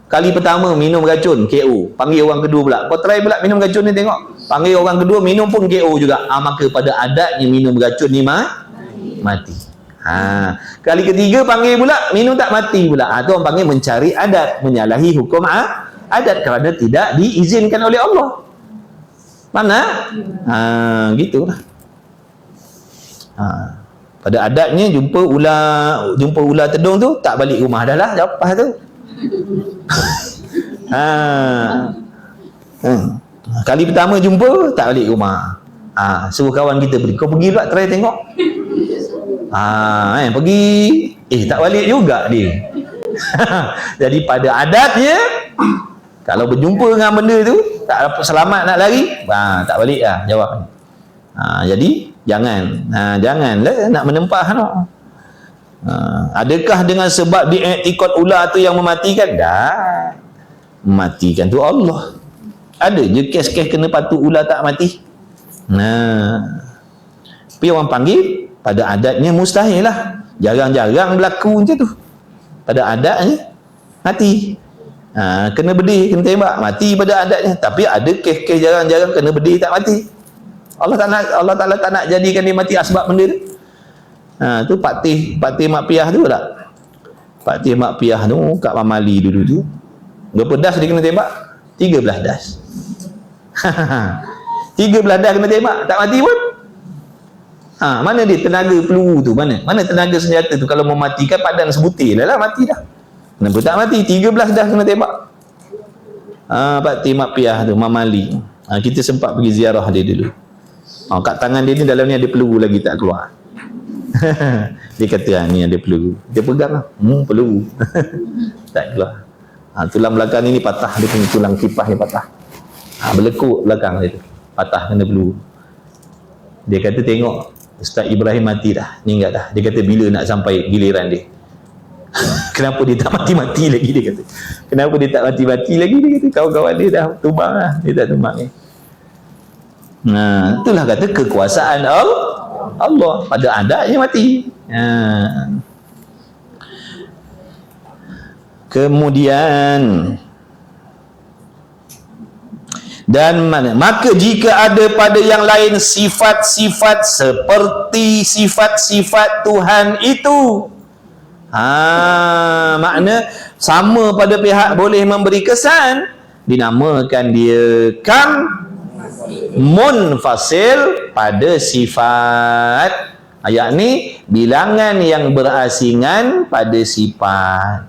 Kali pertama minum racun, KO. Panggil orang kedua pula, kau try pula minum racun ni tengok. Panggil orang kedua, minum pun KO juga. Maka pada adatnya minum racun ni mati. Kali ketiga panggil pula, minum tak mati pula. Tu orang panggil mencari adat, menyalahi hukum adat kerana tidak diizinkan oleh Allah. Mana? Gitu lah. Pada adatnya jumpa ular tedung tu, tak balik rumah dah lah, lepas tu. Kali pertama jumpa, tak balik rumah. Suruh kawan kita pergi. Kau pergi pula try tengok. Pergi. Tak balik juga dia. Jadi pada adatnya, kalau berjumpa dengan benda tu, tak dapat selamat nak lari, tak balik lah jawab. Jadi janganlah nak menempah no. Adakah dengan sebab diiktikad ular tu yang mematikan? Dah. Mematikan tu Allah. Ada je kes-kes kena patut ular tak mati. Tapi orang panggil pada adatnya mustahil lah. Jarang-jarang berlaku macam tu. Pada adatnya mati. Kena bedih, kena tembak, mati pada adatnya. Tapi ada kes-kes jarang-jarang kena bedih tak mati. Allah Ta'ala tak nak jadikan dia mati asbab benda tu. Tu Pak Tih Mak Piah tu tak? Pak Tih Mak Piah tu kat Mamali dulu tu, berapa das dia kena tembak? 13 das. 13 das kena tembak, tak mati pun. Mana dia tenaga peluru tu? Mana tenaga senjata tu? Kalau mematikan padan sebutir lah mati dah. Kenapa tak mati? 13 dah kena tembak. Pak Tih Mak Piah tu, Mamali. Kita sempat pergi ziarah dia dulu. Kat tangan dia ni, dalam ni ada peluru lagi tak keluar. Dia kata ni ada peluru. Dia pegang lah. Peluru. Tak keluar. Tulang belakang ni patah. Dia punya tulang kipas ni patah. Berlekuk belakang dia tu. Patah kena peluru. Dia kata tengok Ustaz Ibrahim mati dah, meninggal dah. Dia kata bila nak sampai giliran dia? Kenapa dia tak mati-mati lagi, dia kata. Kenapa dia tak mati-mati lagi, dia kata. Kawan-kawan dia dah tumbang lah, dia tak tumbang ni. Itulah kata kekuasaan Allah. Pada adatnya mati. Kemudian dan mana? Maka jika ada pada yang lain sifat-sifat seperti sifat-sifat Tuhan itu, Makna sama pada pihak boleh memberi kesan, dinamakan dia kam munfasil pada sifat. Ayat ni bilangan yang berasingan pada sifat.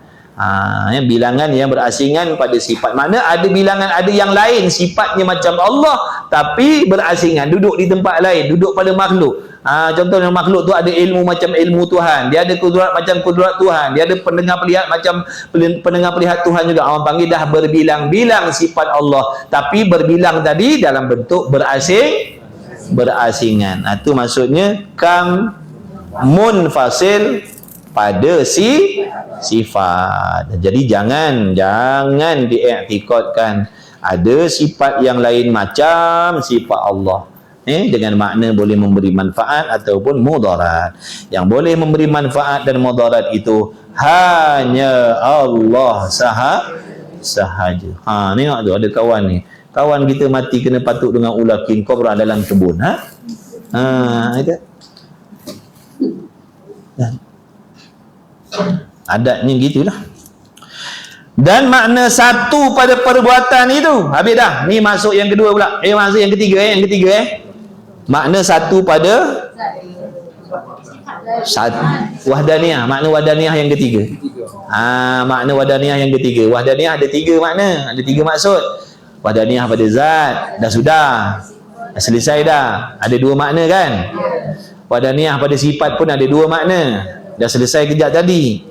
Bilangan yang berasingan pada sifat. Makna ada bilangan, ada yang lain sifatnya macam Allah tapi berasingan, duduk di tempat lain, duduk pada makhluk. Contohnya makhluk tu ada ilmu macam ilmu Tuhan, dia ada kudrat macam kudrat Tuhan, dia ada pendengar pelihat macam pendengar pelihat Tuhan juga. Orang panggil dah berbilang-bilang sifat Allah, tapi berbilang tadi dalam bentuk berasingan. Itu maksudnya kam munfasil pada sifat. Jadi jangan diiktikadkan ada sifat yang lain macam sifat Allah dengan makna boleh memberi manfaat ataupun mudarat. Yang boleh memberi manfaat dan mudarat itu hanya Allah sahaja. Tengok tu ada kawan ni, kawan kita mati kena patuk dengan ular king cobra dalam kebun. Itu adatnya gitulah. Dan makna satu pada perbuatan itu habis dah. Ni masuk yang kedua pula. Masuk yang ketiga makna satu pada wahdaniyah. Makna wahdaniyah yang ketiga. Makna wahdaniyah yang ketiga. Wahdaniyah ada tiga makna, ada tiga maksud. Wahdaniyah pada zat dah sudah selesai dah. Ada dua makna kan? Wahdaniyah pada sifat pun ada dua makna. Dah selesai kejap tadi.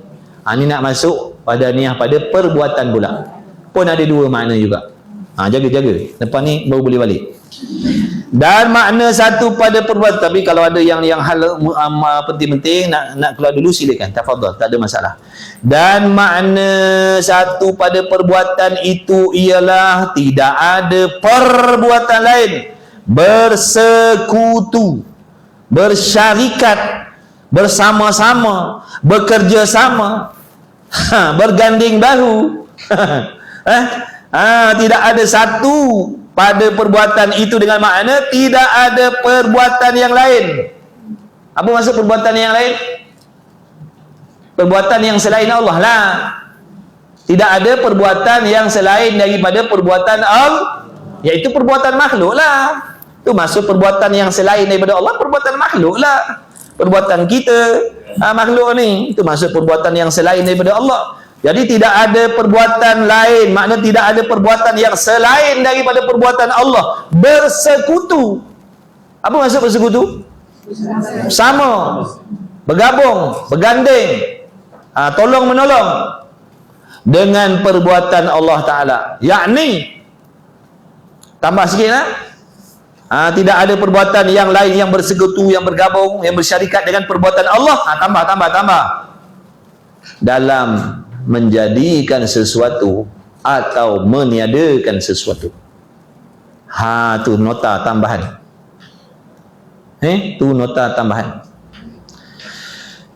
Ni nak masuk wahdaniyah pada perbuatan pula. Pun ada dua makna juga. Jaga-jaga. Lepas ni baru boleh balik. Dan makna satu pada perbuatan. Tapi kalau ada yang hal penting-penting nak keluar dulu silakan. Tafadhal, tak ada masalah. Dan makna satu pada perbuatan itu ialah tidak ada perbuatan lain bersekutu, bersyarikat, bersama-sama, bekerja sama, berganding bahu. Tidak ada satu pada perbuatan itu dengan makna tidak ada perbuatan yang lain. Apa maksud perbuatan yang lain? Perbuatan yang selain Allah lah. Tidak ada perbuatan yang selain daripada perbuatan Allah, iaitu perbuatan makhluk lah. Itu maksud perbuatan yang selain daripada Allah, perbuatan makhluk lah. Perbuatan kita makhluk ni, itu maksud perbuatan yang selain daripada Allah. Jadi tidak ada perbuatan lain, makna tidak ada perbuatan yang selain daripada perbuatan Allah bersekutu. Apa maksud bersekutu? Sama, bergabung, berganding, tolong menolong dengan perbuatan Allah Ta'ala. Yakni tambah sikit lah, tidak ada perbuatan yang lain yang bersekutu, yang bergabung, yang bersyarikat dengan perbuatan Allah. Tambah dalam menjadikan sesuatu atau meniadakan sesuatu. Tu nota tambahan. Tu nota tambahan.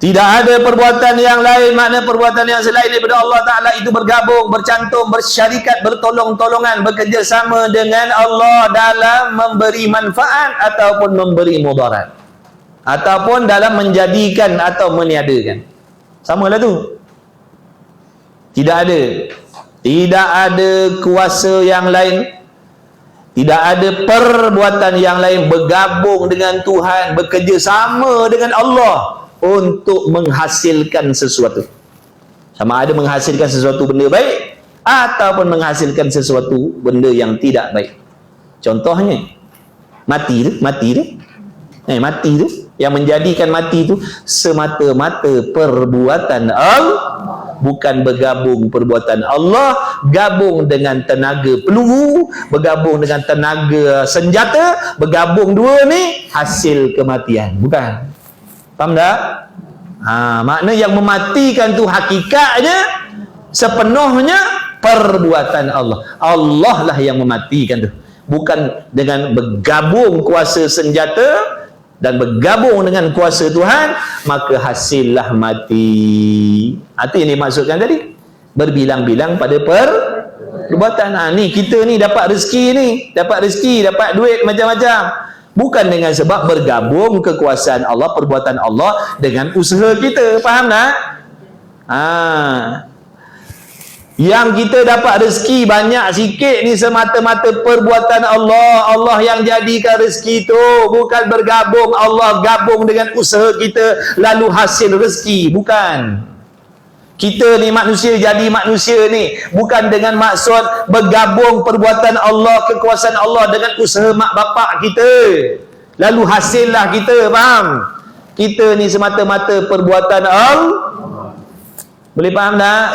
Tidak ada perbuatan yang lain, makna perbuatan yang selain daripada Allah Ta'ala itu bergabung, bercantum, bersyarikat, bertolong-tolongan, bekerjasama dengan Allah dalam memberi manfaat ataupun memberi mudarat, ataupun dalam menjadikan atau meniadakan. Samalah tu. Tidak ada kuasa yang lain, tidak ada perbuatan yang lain bergabung dengan Tuhan, bekerja sama dengan Allah untuk menghasilkan sesuatu. Sama ada menghasilkan sesuatu benda baik ataupun menghasilkan sesuatu benda yang tidak baik. Contohnya mati tu. Mati tu, yang menjadikan mati tu semata-mata perbuatan Allah, bukan bergabung perbuatan Allah, gabung dengan tenaga peluru, bergabung dengan tenaga senjata, bergabung dua ni hasil kematian. Bukan. Faham tak? Makna yang mematikan tu hakikatnya sepenuhnya perbuatan Allah. Allah lah yang mematikan tu. Bukan dengan bergabung kuasa senjata dan bergabung dengan kuasa Tuhan, maka hasillah mati. Itu yang dimaksudkan tadi. Berbilang-bilang pada perbuatan. Ni kita ni dapat rezeki, dapat duit macam-macam. Bukan dengan sebab bergabung kekuasaan Allah, perbuatan Allah dengan usaha kita. Faham tak? Yang kita dapat rezeki banyak sikit ni semata-mata perbuatan Allah. Allah yang jadikan rezeki tu, bukan bergabung Allah gabung dengan usaha kita lalu hasil rezeki, bukan. Kita ni manusia jadi manusia ni bukan dengan maksud bergabung perbuatan Allah, kekuasaan Allah dengan usaha mak bapak kita lalu hasillah kita, faham? Kita ni semata-mata perbuatan Allah. Boleh faham tak?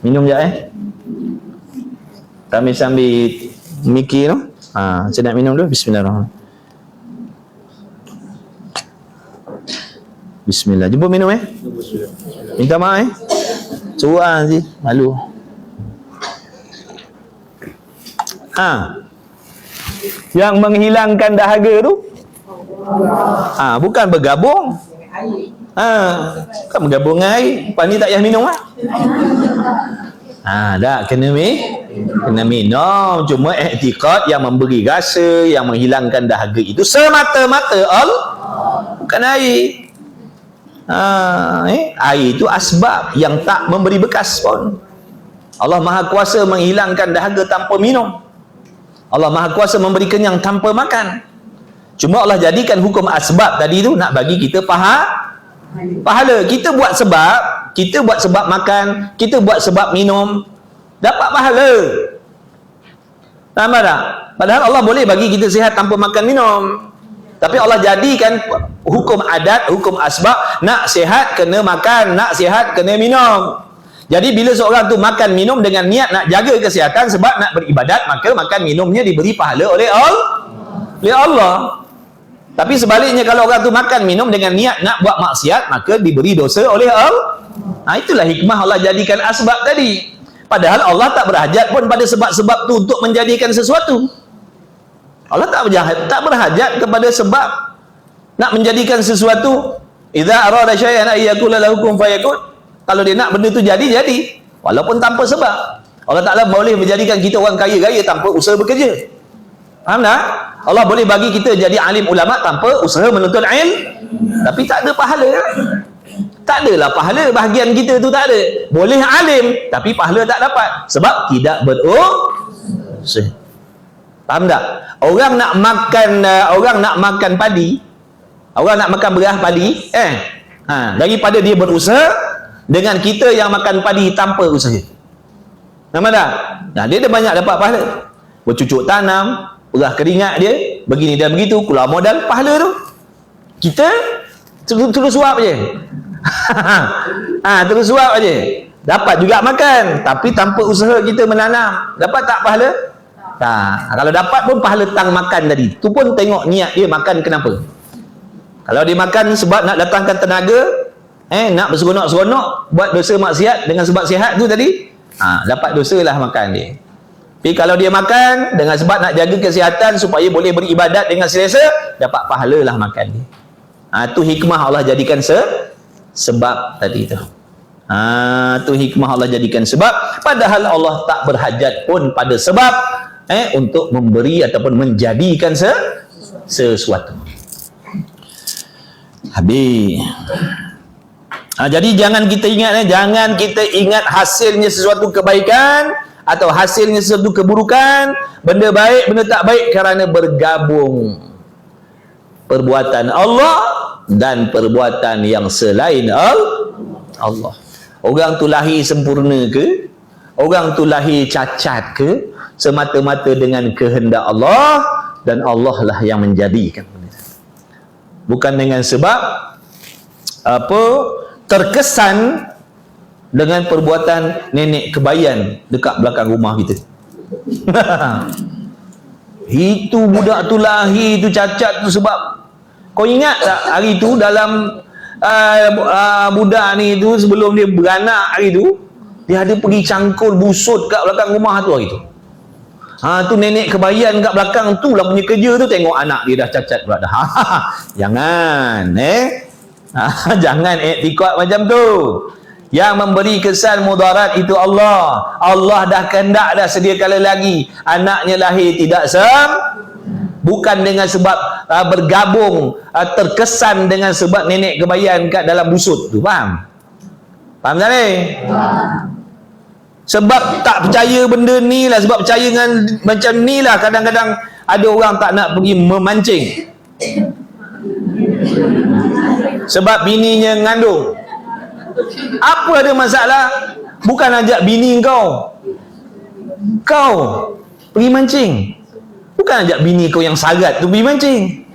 Minum sekejap sambil mikir tu. Saya nak minum dulu. Bismillahirrahmanirrahim. Bismillah. Jumpa minum minta maaf curang sih, malu. Yang menghilangkan dahaga tu bukan bergabung. Kan bergabung dengan air. Lepas ni tak payah minum lah. Tak kena minum. Cuma i'tiqad yang memberi rasa, yang menghilangkan dahaga itu semata-mata Allah, bukan air. Air itu asbab yang tak memberi bekas pun. Allah Maha Kuasa menghilangkan dahaga tanpa minum. Allah Maha Kuasa memberi kenyang tanpa makan. Cuma Allah jadikan hukum asbab tadi tu nak bagi kita pahala. Kita buat sebab makan, kita buat sebab minum, dapat pahala. Nampak tak? Padahal Allah boleh bagi kita sihat tanpa makan minum. Tapi Allah jadikan hukum adat, hukum asbab, nak sihat kena makan, nak sihat kena minum. Jadi bila seorang tu makan minum dengan niat nak jaga kesihatan sebab nak beribadat, maka makan minumnya diberi pahala oleh Allah. Tapi sebaliknya kalau orang tu makan minum dengan niat nak buat maksiat, maka diberi dosa oleh Allah. Itulah hikmah Allah jadikan asbab tadi. Padahal Allah tak berhajat pun pada sebab-sebab tu untuk menjadikan sesuatu. Allah tak berhajat kepada sebab nak menjadikan sesuatu. Idza arada syai'an ay yakula lahu kun fayakun. Kalau dia nak benda tu jadi walaupun tanpa sebab. Allah Ta'ala boleh menjadikan kita orang kaya tanpa usaha bekerja. Faham tak? Allah boleh bagi kita jadi alim ulama tanpa usaha menuntut ilmu, tapi tak ada pahala. Tak adalah pahala, bahagian kita tu tak ada. Boleh alim tapi pahala tak dapat sebab tidak berusaha. Faham tak? Orang nak makan padi, orang nak makan beras padi, daripada dia berusaha dengan kita yang makan padi tanpa usaha. Nampak tak? Dia ada banyak dapat pahala. Bercucuk tanam, beras keringat dia, begini dan begitu, keluar modal, pahala tu. Kita terus suap je. Terus suap je. Dapat juga makan, tapi tanpa usaha kita menanam. Dapat tak pahala? Tak. Kalau dapat pun pahala tang makan tadi. Tu pun tengok niat dia makan kenapa. Kalau dia makan sebab nak datangkan tenaga, nak berseronok-seronok, buat dosa maksiat dengan sebab sihat tu tadi, dapat dosa lah makan dia. Tapi kalau dia makan dengan sebab nak jaga kesihatan supaya boleh beribadat dengan selesa, dapat pahala lah makan dia. Tu hikmah Allah jadikan sebab tadi tu. Tu hikmah Allah jadikan sebab. Padahal Allah tak berhajat pun pada sebab untuk memberi ataupun menjadikan sesuatu. Habis. Jadi jangan kita ingat hasilnya sesuatu kebaikan atau hasilnya sesuatu keburukan, benda baik, benda tak baik, kerana bergabung perbuatan Allah dan perbuatan yang selain Allah. Orang tu lahir sempurna ke? Orang tu lahir cacat ke? Semata-mata dengan kehendak Allah, dan Allah lah yang menjadikan. Bukan dengan sebab terkesan dengan perbuatan nenek kebayan dekat belakang rumah kita. Itu budak tu lahir tu cacat tu sebab, kau ingat tak hari tu dalam budak ni tu sebelum dia beranak hari tu, dia ada pergi cangkul busut kat belakang rumah tu hari tu. Tu nenek kebayan kat belakang tu lah punya kerja tu, tengok anak dia dah cacat pula dah. Jangan jangan i'tiqad macam tu. Yang memberi kesan mudarat itu Allah. Allah dah kehendak dah sedia kala lagi anaknya lahir tidak bukan dengan sebab bergabung, terkesan dengan sebab nenek kebayan kat dalam busut tu, faham? Faham tak ni? Sebab tak percaya benda ni lah, sebab percaya dengan macam ni lah kadang-kadang ada orang tak nak pergi memancing sebab bininya ngandung. Apa ada masalah? Bukan ajak bini kau pergi mancing, bukan ajak bini kau yang sarat tu pergi mancing.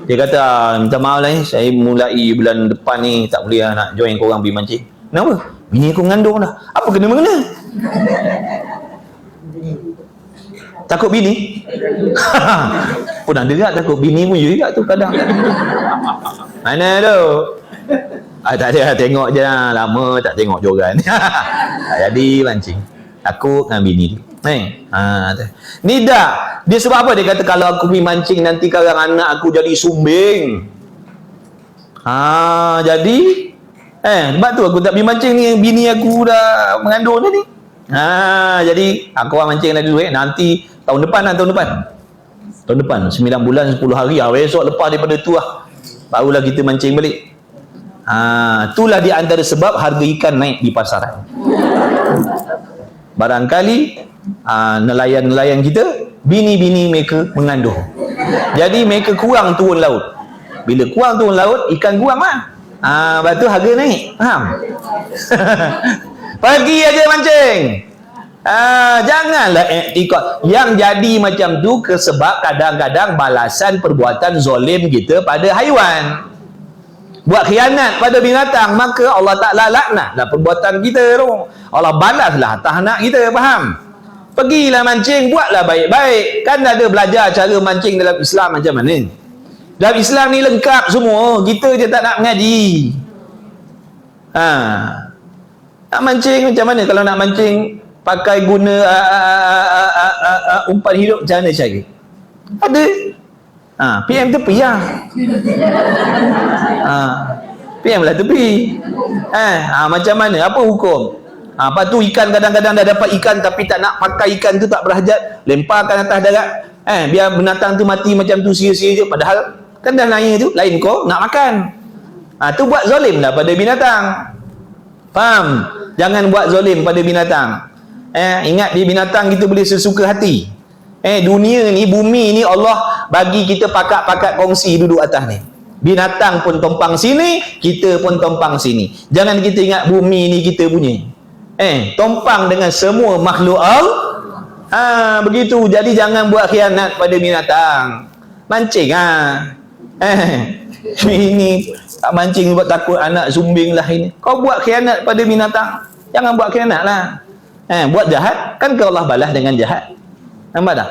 Dia kata, minta maaf lah saya mulai bulan depan ni tak boleh nak join korang pergi mancing. Kenapa? Bini aku ngandung dah. Apa kena-mengena? Takut bini? Pun ada juga takut bini pun juga tu kadang. Mana tu? Tak ada, tengok je lah. Lama tak tengok joran. Tak jadi mancing. Takut dengan bini dia. Ni dah. Dia sebab apa? Dia kata kalau aku pergi mancing nanti karang anak aku jadi sumbing. Jadi sebab tu aku tak pergi mancing ni, bini aku dah mengandung dah ni. Jadi aku mancing lagi dulu nanti tahun depan 9 bulan 10 hari besok lepas daripada tu lah barulah kita mancing balik. Itulah di antara sebab harga ikan naik di pasaran. Barangkali nelayan-nelayan kita bini-bini mereka mengandung, jadi mereka kurang turun laut. Bila kurang turun laut, ikan kurang lah. Lepas tu harga naik, faham? Pergi aja mancing. Janganlah ikut yang jadi macam tu sebab kadang-kadang balasan perbuatan zalim kita pada haiwan. Buat khianat pada binatang, maka Allah Ta'ala laknatlah perbuatan kita tu. Allah balaslah atas anak kita, faham? Pergilah mancing, buatlah baik-baik. Kan ada belajar cara mancing dalam Islam macam mana. Dalam Islam ni lengkap semua, kita je tak nak mengaji. Nak mancing macam mana? Kalau nak mancing pakai guna umpan hidup, macam mana cara? Ada. PM tepi lah. PM lah tepi. Macam mana? Apa hukum? Lepas tu ikan kadang-kadang dah dapat ikan tapi tak nak pakai ikan tu, tak berhajat, lemparkan atas darat. Biar binatang tu mati macam tu sia-sia je. Padahal kan dah naik tu, lain kau nak makan. Tu buat zalim lah pada binatang. Faham? Jangan buat zalim pada binatang. Ingat di binatang kita boleh sesuka hati. Dunia ni, bumi ni Allah bagi kita pakat-pakat kongsi duduk atas ni. Binatang pun tumpang sini, kita pun tumpang sini. Jangan kita ingat bumi ni kita punya. Tumpang dengan semua makhluk Allah. Begitu. Jadi jangan buat khianat pada binatang. Mancing ini tak mancing sebab takut anak sumbing lah ini. Kau buat khianat pada binatang, jangan buat khianat lah. Buat jahat, kan kau Allah balas dengan jahat. Nampak tak?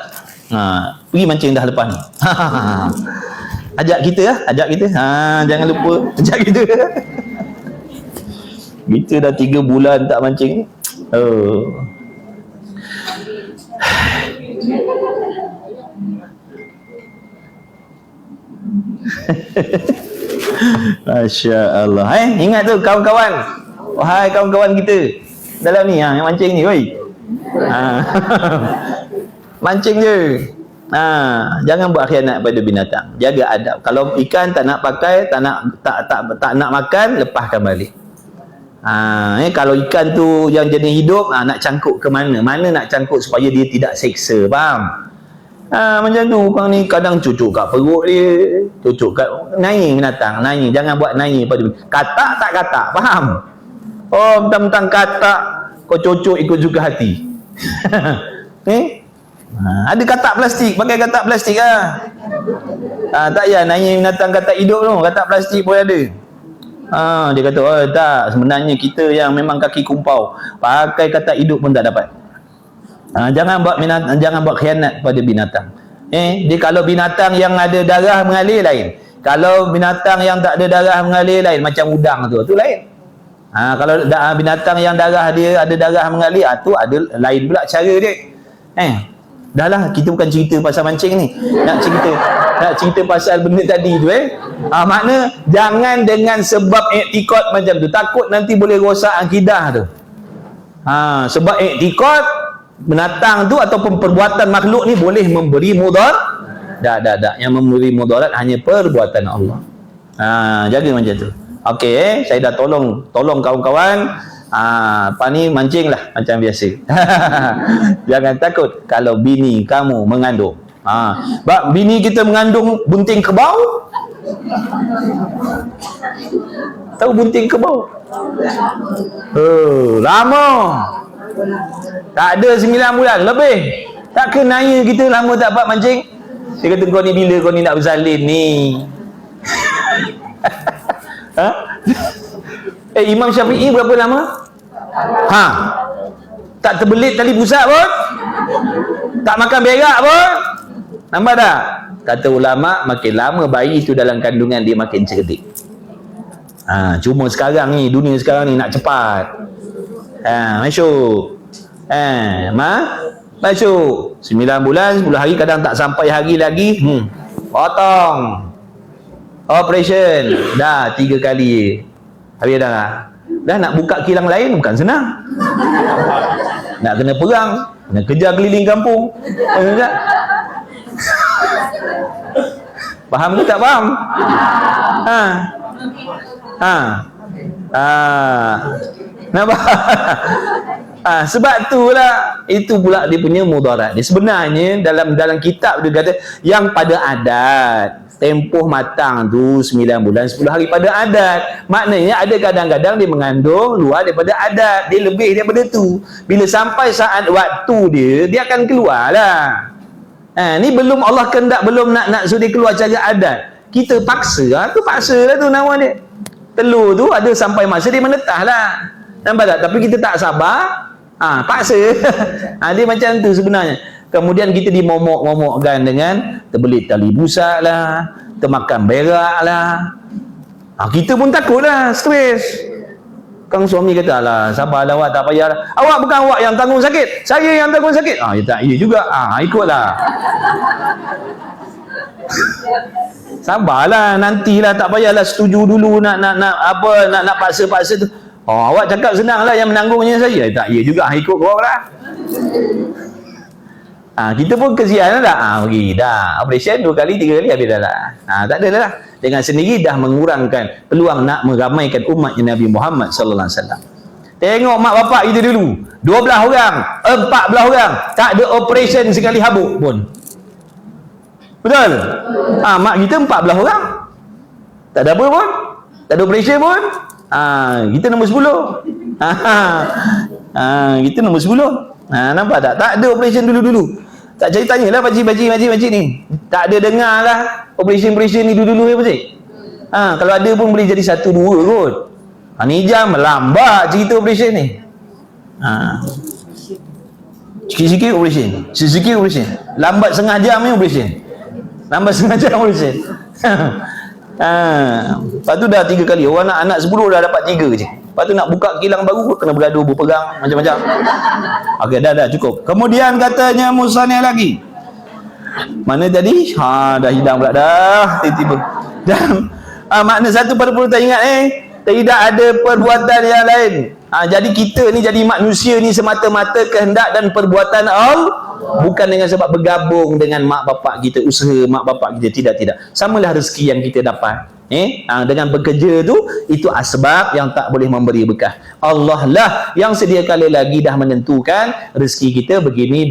Pergi mancing dah lepas ni. Ajak kita lah, ajak kita. Jangan lupa ajak kita. Kita dah 3 bulan tak mancing. Masya Allah. Ingat tu kawan-kawan, wahai kawan-kawan kita dalam ni yang mancing ni, woi. Mancing je. Jangan buat khianat pada binatang. Jaga adab. Kalau ikan tak nak pakai, tak nak makan, lepaskan balik. Kalau ikan tu yang jenis hidup, nak cangkuk ke mana? Mana nak cangkuk supaya dia tidak seksa, faham? Macam tu orang ni kadang cucuk kat perut dia, cucuk kat naik binatang, naik. Jangan buat naik pada katak, tak katak, faham? Mentang-mentang katak kau cucuk ikut juga hati. Ada katak plastik, pakai katak plastik lah. Tak payah naik binatang katak hidup tu, katak plastik pun ada. Dia kata, tak, sebenarnya kita yang memang kaki kumpau, pakai katak hidup pun tak dapat. Jangan buat khianat pada binatang. Dia kalau binatang yang ada darah mengalir lain. Kalau binatang yang tak ada darah mengalir lain, macam udang tu lain. Kalau binatang yang darah dia ada darah mengalir, tu ada lain pula cara dia. Dah lah, kita bukan cerita pasal mancing ni. Nak cerita pasal benda tadi tu. Makna jangan dengan sebab iktikad macam tu. Takut nanti boleh rosak akidah tu. Sebab iktikad binatang tu ataupun perbuatan makhluk ni boleh memberi Tak. Yang memberi mudarat hanya perbuatan Allah. Jaga macam tu. Okey, saya dah tolong kawan-kawan. Apa ni, mancing lah macam biasa. Jangan takut kalau bini kamu mengandung. Bini kita mengandung bunting kebau. Tahu bunting kebau? Lama. Tak ada 9 bulan lebih. Tak kenaya kita lama tak dapat mancing. Dia kata, kau ni bila kau ni nak bersalin ni? Imam Syafi'i berapa lama? Tak terbelit tali pusat pun, tak makan berak pun. Nampak tak? Kata ulama, makin lama bayi itu dalam kandungan dia makin cerdik. Cuma sekarang ni, dunia sekarang ni nak cepat. Masuk. Masuk 9 bulan, 10 hari, kadang tak sampai hari lagi. Potong. Operation. Dah 3 kali. Habis dah lah. Dah nak buka kilang lain bukan senang. Nak kena perang, kena kejar keliling kampung. Faham ke tak faham? Nampak? Sebab itulah, itu pula dia punya mudarat. Dia sebenarnya dalam kitab dia kata yang pada adat, tempoh matang tu 9 bulan 10 hari pada adat. Maknanya ada kadang-kadang dia mengandung luar daripada adat, dia lebih daripada tu. Bila sampai saat waktu dia akan keluar lah. Ni belum Allah kehendak, belum nak suruh keluar cara adat, kita paksa. Tu paksa lah tu nama dia. Telur tu ada sampai masa dia menetah lah. Nampak tak? Tapi kita tak sabar, paksa. Dia macam tu sebenarnya. Kemudian kita dimomok-momokkan dengan terbelit tali pusat lah, termakan berak lah. Kita pun takut lah, stres. Kang suami kata, alah sabarlah awak, tak payah lah. Awak bukan awak yang tanggung sakit, saya yang tanggung sakit. Ya tak, ya juga. Ikutlah. Sabarlah, nantilah, tak payahlah setuju dulu nak paksa-paksa tu. Awak cakap senang lah, yang menanggungnya saya. Tak, ya juga, ikut kau lah. Kita pun kesian dah. Pergi dah operation 2 kali 3 kali habis dah lah. Tak ada lah. Dengan sendiri dah mengurangkan peluang nak meramaikan umatnya Nabi Muhammad sallallahu alaihi wasallam. Tengok mak bapak kita dulu, 12 orang, 14 orang, tak ada operation sekali habuk pun. Betul? Mak kita 14 orang, tak ada apa pun, tak ada operation pun. Kita nombor 10. Kita nombor 10. Nampak tak? Tak ada operation dulu-dulu. Tak cari tanyalah pakcik ni. Tak ada dengar lah operation ni dulu-dulu ya pakcik. Kalau ada pun boleh jadi 1-2 kot. Ni jam lambat cerita operation ni. Sikit-sikit operation. Lambat setengah jam ni operation. Lepas tu dah 3 kali. Orang nak anak 10 dah dapat 3 je. Lepas tu nak buka kilang baru, kena bergaduh, berperang, macam-macam. Okey, dah cukup. Kemudian katanya musannif lagi. Mana tadi? Dah hilang pula dah. Tiba-tiba. Dan makna satu pada perlu tak ingat tidak ada perbuatan yang lain. Jadi kita ni jadi manusia ni semata-mata kehendak dan perbuatan Allah, bukan dengan sebab bergabung dengan mak bapak kita, usaha mak bapak kita. Tidak. Samalah rezeki yang kita dapat. Dengan bekerja tu, itu asbab yang tak boleh memberi berkah. Allah lah yang sedia kala lagi dah menentukan rezeki kita begini,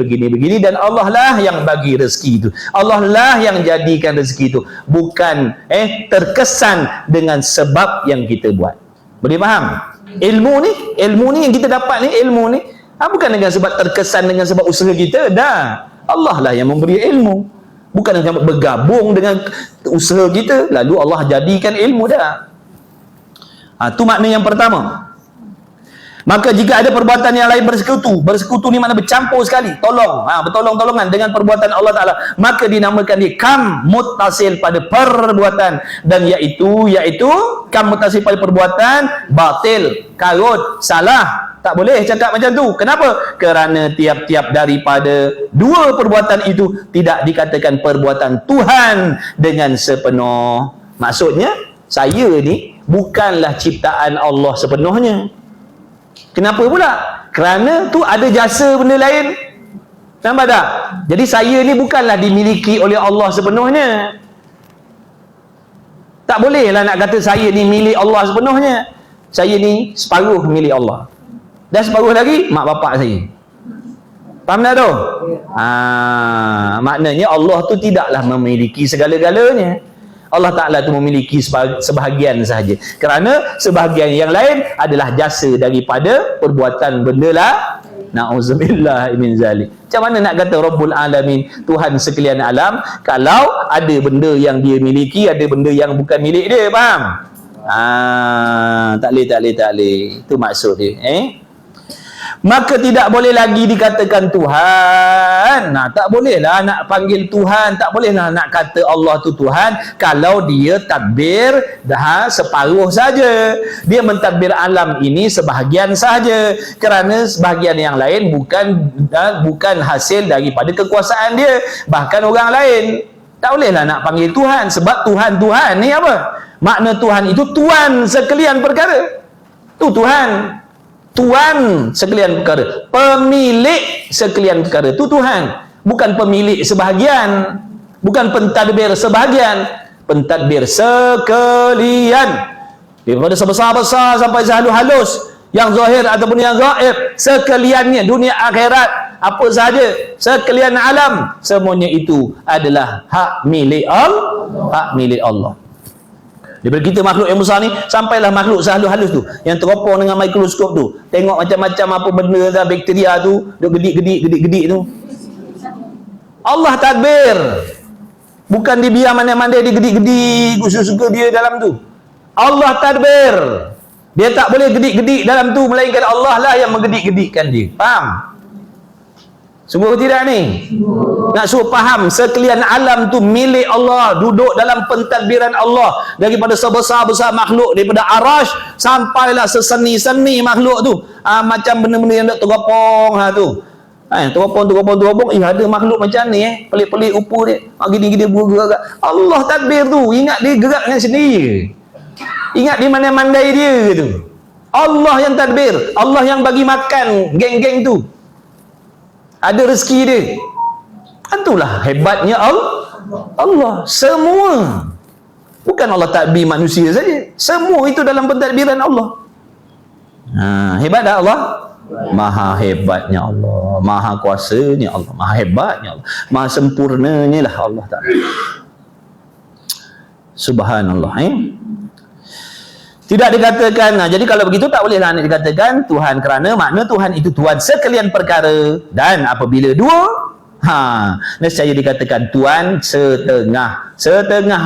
dan Allah lah yang bagi rezeki itu. Allah lah yang jadikan rezeki itu, bukan terkesan dengan sebab yang kita buat. Boleh faham? Ilmu ni yang kita dapat ni, bukan dengan sebab terkesan dengan sebab usaha kita. Dah, Allah lah yang memberi ilmu, bukan dengan bergabung dengan usaha kita lalu Allah jadikan ilmu dah. Tu makna yang pertama. Maka jika ada perbuatan yang lain bersekutu ni makna bercampur sekali, bertolong-tolongan dengan perbuatan Allah Ta'ala, maka dinamakan dia kam muttasil pada perbuatan, dan iaitu kam muttasil pada perbuatan batil, karut, salah. Tak boleh cakap macam tu. Kenapa? Kerana tiap-tiap daripada 2 perbuatan itu tidak dikatakan perbuatan Tuhan dengan sepenuh. Maksudnya, saya ni bukanlah ciptaan Allah sepenuhnya. Kenapa pula? Kerana tu ada jasa benda lain. Nampak tak? Jadi saya ni bukanlah dimiliki oleh Allah sepenuhnya. Tak bolehlah nak kata saya ni milik Allah sepenuhnya. Saya ni separuh milik Allah. Dan separuh lagi mak bapak saya. Faham tak tu? Maknanya Allah tu tidaklah memiliki segala-galanya. Allah Ta'ala tu memiliki sebahagian sahaja. Kerana sebahagian yang lain adalah jasa daripada perbuatan benda lah. Na'udzubillah min zalik. Macam mana nak kata Rabbul Alamin, Tuhan sekalian alam, kalau ada benda yang dia miliki, ada benda yang bukan milik dia, faham? Tak boleh. Itu maksud dia. Maka tidak boleh lagi dikatakan Tuhan. Tak bolehlah nak panggil Tuhan, tak bolehlah nak kata Allah tu Tuhan kalau dia tadbir dah separuh saja. Dia mentadbir alam ini sebahagian sahaja, kerana sebahagian yang lain bukan hasil daripada kekuasaan dia, bahkan orang lain. Tak bolehlah nak panggil Tuhan, sebab Tuhan ni apa? Makna Tuhan itu tuan sekalian perkara. Tu Tuhan. Tuan sekalian perkara, pemilik sekalian perkara, tu Tuhan, bukan pemilik sebahagian, bukan pentadbir sebahagian, pentadbir sekalian, daripada sebesar-besar sampai sehalus-halus, yang zahir ataupun yang gaib, sekaliannya, dunia akhirat, apa sahaja, sekalian alam, semuanya itu adalah hak milik Allah. Daripada kita makhluk yang besar ni, sampailah makhluk sehalus-halus tu, yang teropong dengan mikroskop tu, tengok macam-macam apa benda dah, bakteria tu, duk gedik tu. Allah tadbir. Bukan dia biar mana-mana dia gedik-gedik, suka-suka dia dalam tu. Allah tadbir. Dia tak boleh gedik-gedik dalam tu, melainkan Allah lah yang menggedik-gedikkan dia. Faham? Sungguh tidak ni? Nak suruh faham, sekalian alam tu milik Allah, duduk dalam pentadbiran Allah, daripada sebesar-besar makhluk, daripada arash sampailah seseni-seni makhluk tu. Macam benda-benda yang duk teropong tu. Teropong. Ada makhluk macam ni, pelik-pelik rupa dia. Gini-gini bergerak. Allah tadbir tu, ingat dia gerak dengan sendiri. Ingat dia mandai-mandai dia tu. Allah yang tadbir, Allah yang bagi makan geng-geng tu. Ada rezeki dia. Itulah hebatnya Allah. Semua. Bukan Allah tadbir manusia saja. Semua itu dalam pentadbiran Allah. Hebat tak Allah? Maha hebatnya Allah. Maha kuasanya Allah. Maha hebatnya Allah. Maha sempurnanya lah Allah Ta'ala. Subhanallah. Tidak dikatakan, jadi kalau begitu tak bolehlah nak dikatakan Tuhan, kerana makna Tuhan itu Tuhan sekalian perkara, dan apabila dua, nescaya dikatakan Tuhan setengah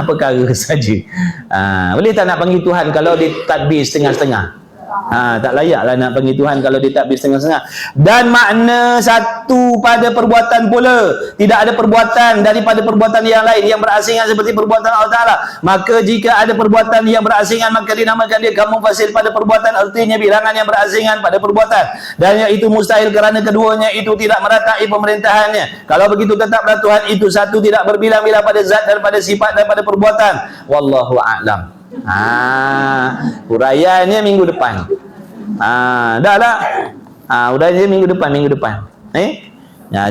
perkara saja. Boleh tak nak panggil Tuhan kalau dia tadbir setengah-setengah? Tak layaklah nak panggil Tuhan kalau dia takbir setengah-setengah. Dan makna satu pada perbuatan pula, tidak ada perbuatan daripada perbuatan yang lain yang berasingan seperti perbuatan Allah Ta'ala. Maka jika ada perbuatan yang berasingan, maka dinamakan dia kamu fasil pada perbuatan, artinya bilangan yang berasingan pada perbuatan, dan yang itu mustahil kerana keduanya itu tidak meratai pemerintahannya. Kalau begitu tetaplah Tuhan itu satu, tidak berbilang-bilang pada zat dan pada sifat dan pada perbuatan. Wallahu a'lam. Huraiannya minggu depan. Dah lah. Huraiannya minggu depan.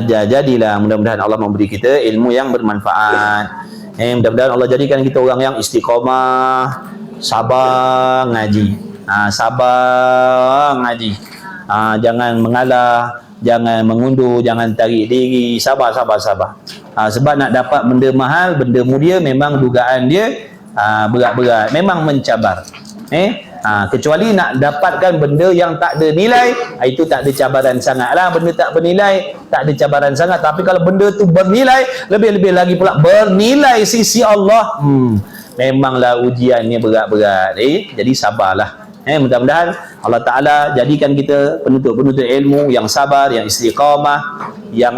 Jadilah, mudah-mudahan Allah memberi kita ilmu yang bermanfaat. Mudah-mudahan Allah jadikan kita orang yang istiqamah, sabar ngaji. Sabar ngaji. Jangan mengalah, jangan mengundur, jangan tarik diri. Sabar. Sebab nak dapat benda mahal, benda mulia, memang dugaan dia berat-berat, memang mencabar. Kecuali nak dapatkan benda yang tak ada nilai, itu tak ada cabaran sangat lah. Benda tak bernilai, tak ada cabaran sangat. Tapi kalau benda tu bernilai, lebih-lebih lagi pula bernilai sisi Allah, memanglah ujiannya berat-berat. Jadi sabarlah. Mudah-mudahan Allah Ta'ala jadikan kita penuntut-penuntut ilmu yang sabar, yang istiqamah, yang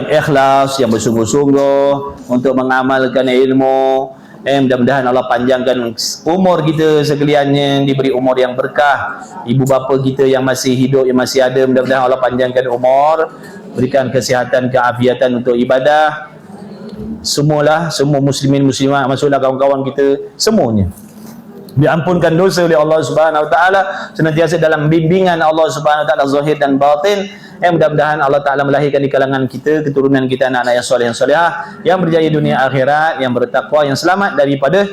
ikhlas, yang bersungguh-sungguh untuk mengamalkan ilmu. Mudah-mudahan Allah panjangkan umur kita sekaliannya, diberi umur yang berkah. Ibu bapa kita yang masih hidup, yang masih ada, mudah-mudahan Allah panjangkan umur, berikan kesihatan, keafiatan untuk ibadah. Semua muslimin muslimat, maksudlah kawan-kawan kita semuanya diampunkan dosa oleh Allah Subhanahu Wa Taala, senantiasa dalam bimbingan Allah Subhanahu Wa Taala zahir dan batin. Mudah-mudahan Allah Ta'ala melahirkan di kalangan kita, keturunan kita, anak-anak yang soleh, yang solehah, yang berjaya dunia akhirat, yang bertakwa, yang selamat daripada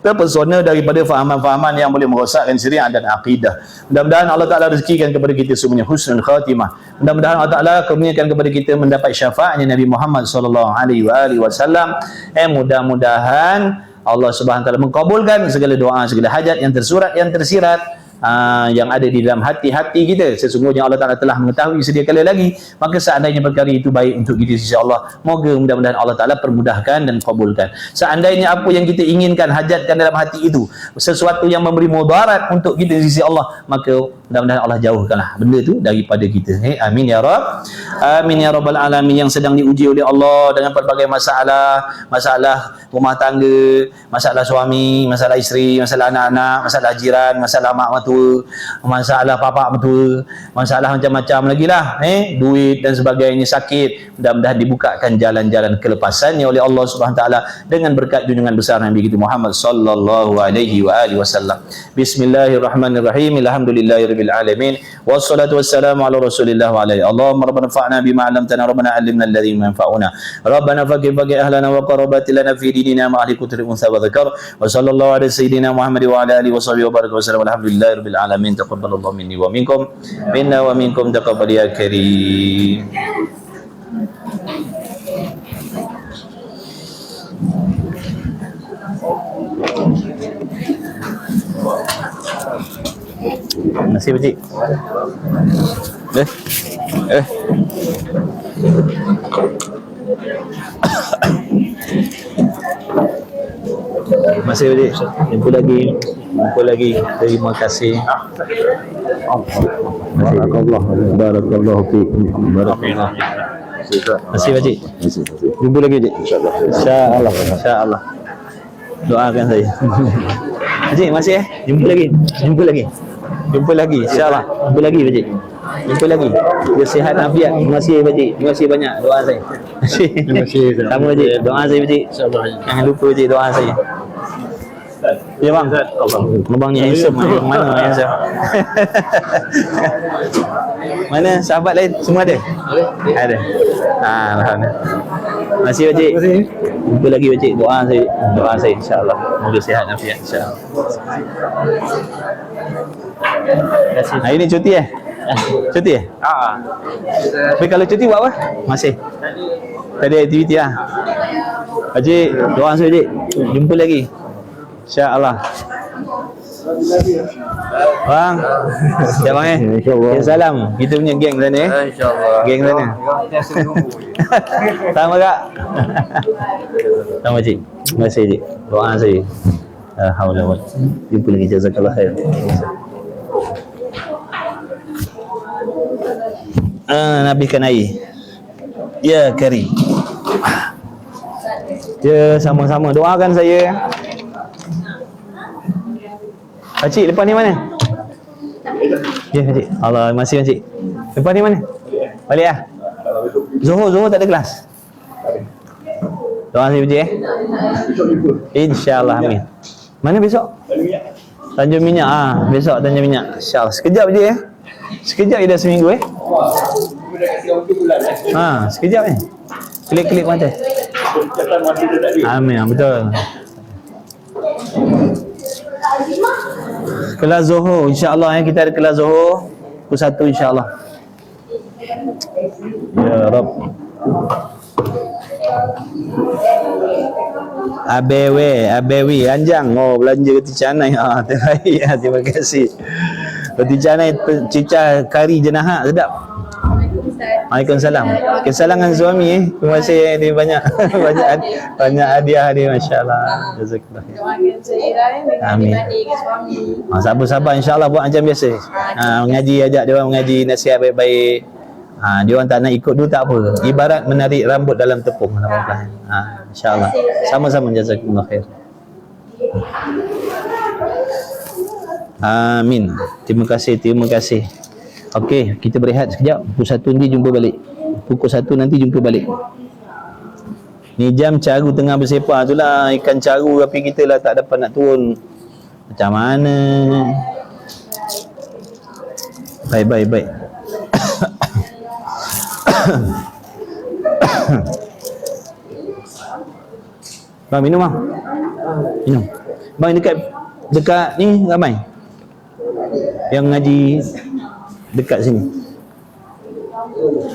terpesona daripada fahaman-fahaman yang boleh merosakkan syariat dan akidah. Mudah-mudahan Allah Ta'ala rezekikan kepada kita semuanya husnul khatimah. Mudah-mudahan Allah Ta'ala kurniakan kepada kita mendapat syafaatnya Nabi Muhammad SAW. Mudah-mudahan Allah Subhanahu Wa Ta'ala mengkabulkan segala doa, segala hajat yang tersurat, yang tersirat, yang ada di dalam hati-hati kita. Sesungguhnya Allah Ta'ala telah mengetahui sedia kala lagi. Maka seandainya perkara itu baik untuk kita sisi Allah, moga mudah-mudahan Allah Ta'ala permudahkan dan kabulkan. Seandainya apa yang kita inginkan, hajatkan dalam hati itu sesuatu yang memberi mudarat untuk kita sisi Allah, maka mudah-mudahan Allah jauhkanlah benda itu daripada kita. Amin ya Rabb. Amin ya Rabbal Alamin. Yang sedang diuji oleh Allah dengan pelbagai masalah rumah tangga, masalah suami, masalah isteri, masalah anak-anak, masalah jiran, masalah mak mertua, masalah bapak mertua, masalah macam-macam lagi lah, duit dan sebagainya, sakit, mudah-mudahan dibukakan jalan-jalan kelepasannya oleh Allah Subhanahu Wa Taala dengan berkat junjungan besar Nabi kita Muhammad sallallahu alaihi wa alihi wasallam. Bismillahirrahmanirrahim. Alhamdulillahirabbil alamin. Wassalatu wassalamu ala Rasulillah wa alihi. Allahumma rabbana fa'na bima 'allamtana, rabbana 'allimna alladhi yanfa'una. Rabbana faqih ahlana wa qarabatilana fi dinina ma ahli kutri unsa wa dzakar. Wa sallallahu ala sayyidina Muhammad wa ala alihi wa sahbihi wa baraka wa sallam. Alhamdulillahirabbil alamin. Taqabbalallahu minni wa minkum. Minna wa minkum taqabbal ya karim. Terima kasih Pakcik. Terima kasih Pakcik. Jumpa lagi. Terima kasih. Barakallahu fiik. Barakallahu. Terima kasih Pakcik. Jumpa lagi Pakcik. Insya-Allah. Doakan saya. Pakcik, masih Jumpa lagi. Insya-Allah. Jumpa lagi Pakcik. Jumpa lagi. Bersihat afiat. Terima kasih Pakcik. Terima kasih banyak doa saya. Terima kasih. Sama Pakcik. Doa saya Pakcik. Insya-Allah. Jangan lupa Pakcik doa saya. Ya bang. Abang ni handsome. Mana handsome? Mana sahabat lain? Semua ada? Ada. Alhamdulillah. Terima kasih Pakcik. Jumpa lagi Pakcik. Doa saya insya-Allah. Moga sihat afiat insya-Allah. Hari ni cuti Cuti Tapi kalau cuti buat apa? Masih tadi aktiviti Pakcik, doa saya Pakcik. Jumpa lagi insya-Allah. Bang, siap bang salam. Kita punya geng sana insya-Allah. Geng sana. Sama kak. Sama Cik. Terima kasih Cik. Doa saya. Alhamdulillah. Jumpa lagi, jazakallah khair. Nabikan air. Ya Karim. Ya, sama-sama doakan saya. Pakcik, depan ni mana? Ya, Pakcik. Allah, masih Pakcik. Depan ni mana? Balik lah. Zuhur tak ada kelas. Doa saya Pakcik InsyaAllah, amin. Mana besok? Tanjung Minyak. Besok Tanjung Minyak. InsyaAllah. Sekejap Pakcik Sekejap je dah seminggu sekejap Klik-klik mata. Amin, betul. Kelas Zuhur insya-Allah kita ada kelas Zuhur pukul 1 insya-Allah. Ya Rabb. Abewi Anjang belanja roti canai. Terbaik. Terima kasih. Roti canai cicah kari jenahak sedap. Waalaikumsalam. Kesalangan suami Terima kasih dia banyak hadiah dia masya-Allah. Jazakallah. Amin. Sabar insya-Allah buat macam biasa. Mengaji, ajak dia orang mengaji, nasihat baik-baik. Dia orang tak nak ikut dulu tak apa. Ibarat menarik rambut dalam tepung. Insya-Allah. Sama-sama, jazakallah khair. Amin. Terima kasih. Okey, kita berehat sekejap. Pukul 1 nanti jumpa balik. Ni jam caru tengah bersepa tu lah. Ikan caru tapi kita lah tak dapat nak turun. Macam mana? Baik. Bang, minum bang. Minum. Bang, dekat ni ramai yang ngaji dekat sini.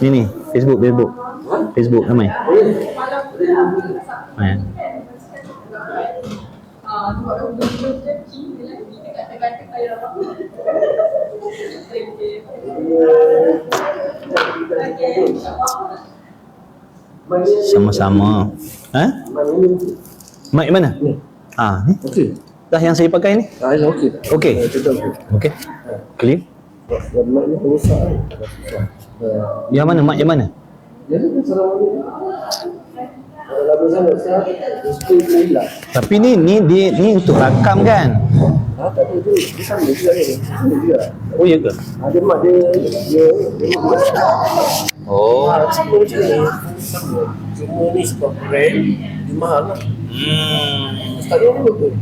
Ni Facebook ramai. Sama-sama. Ha? Mic mana? Ni. Okey. Dah yang saya pakai ni? Okey. Okey. Okey. Clear. Mic ni rosak kan. Yang mana? Mic yang mana? Jadi salah ni. Kalau lagu sangat saya display hilang. Tapi ni untuk rakam kan? Tak ada tu. Dia sama juga ni. Sama juga. Oh ya ke? Ada mak dia Oh. sama macam ni. Sama. Cuma ni sebab brand dia mahal lah. Ustaz dia ni betul.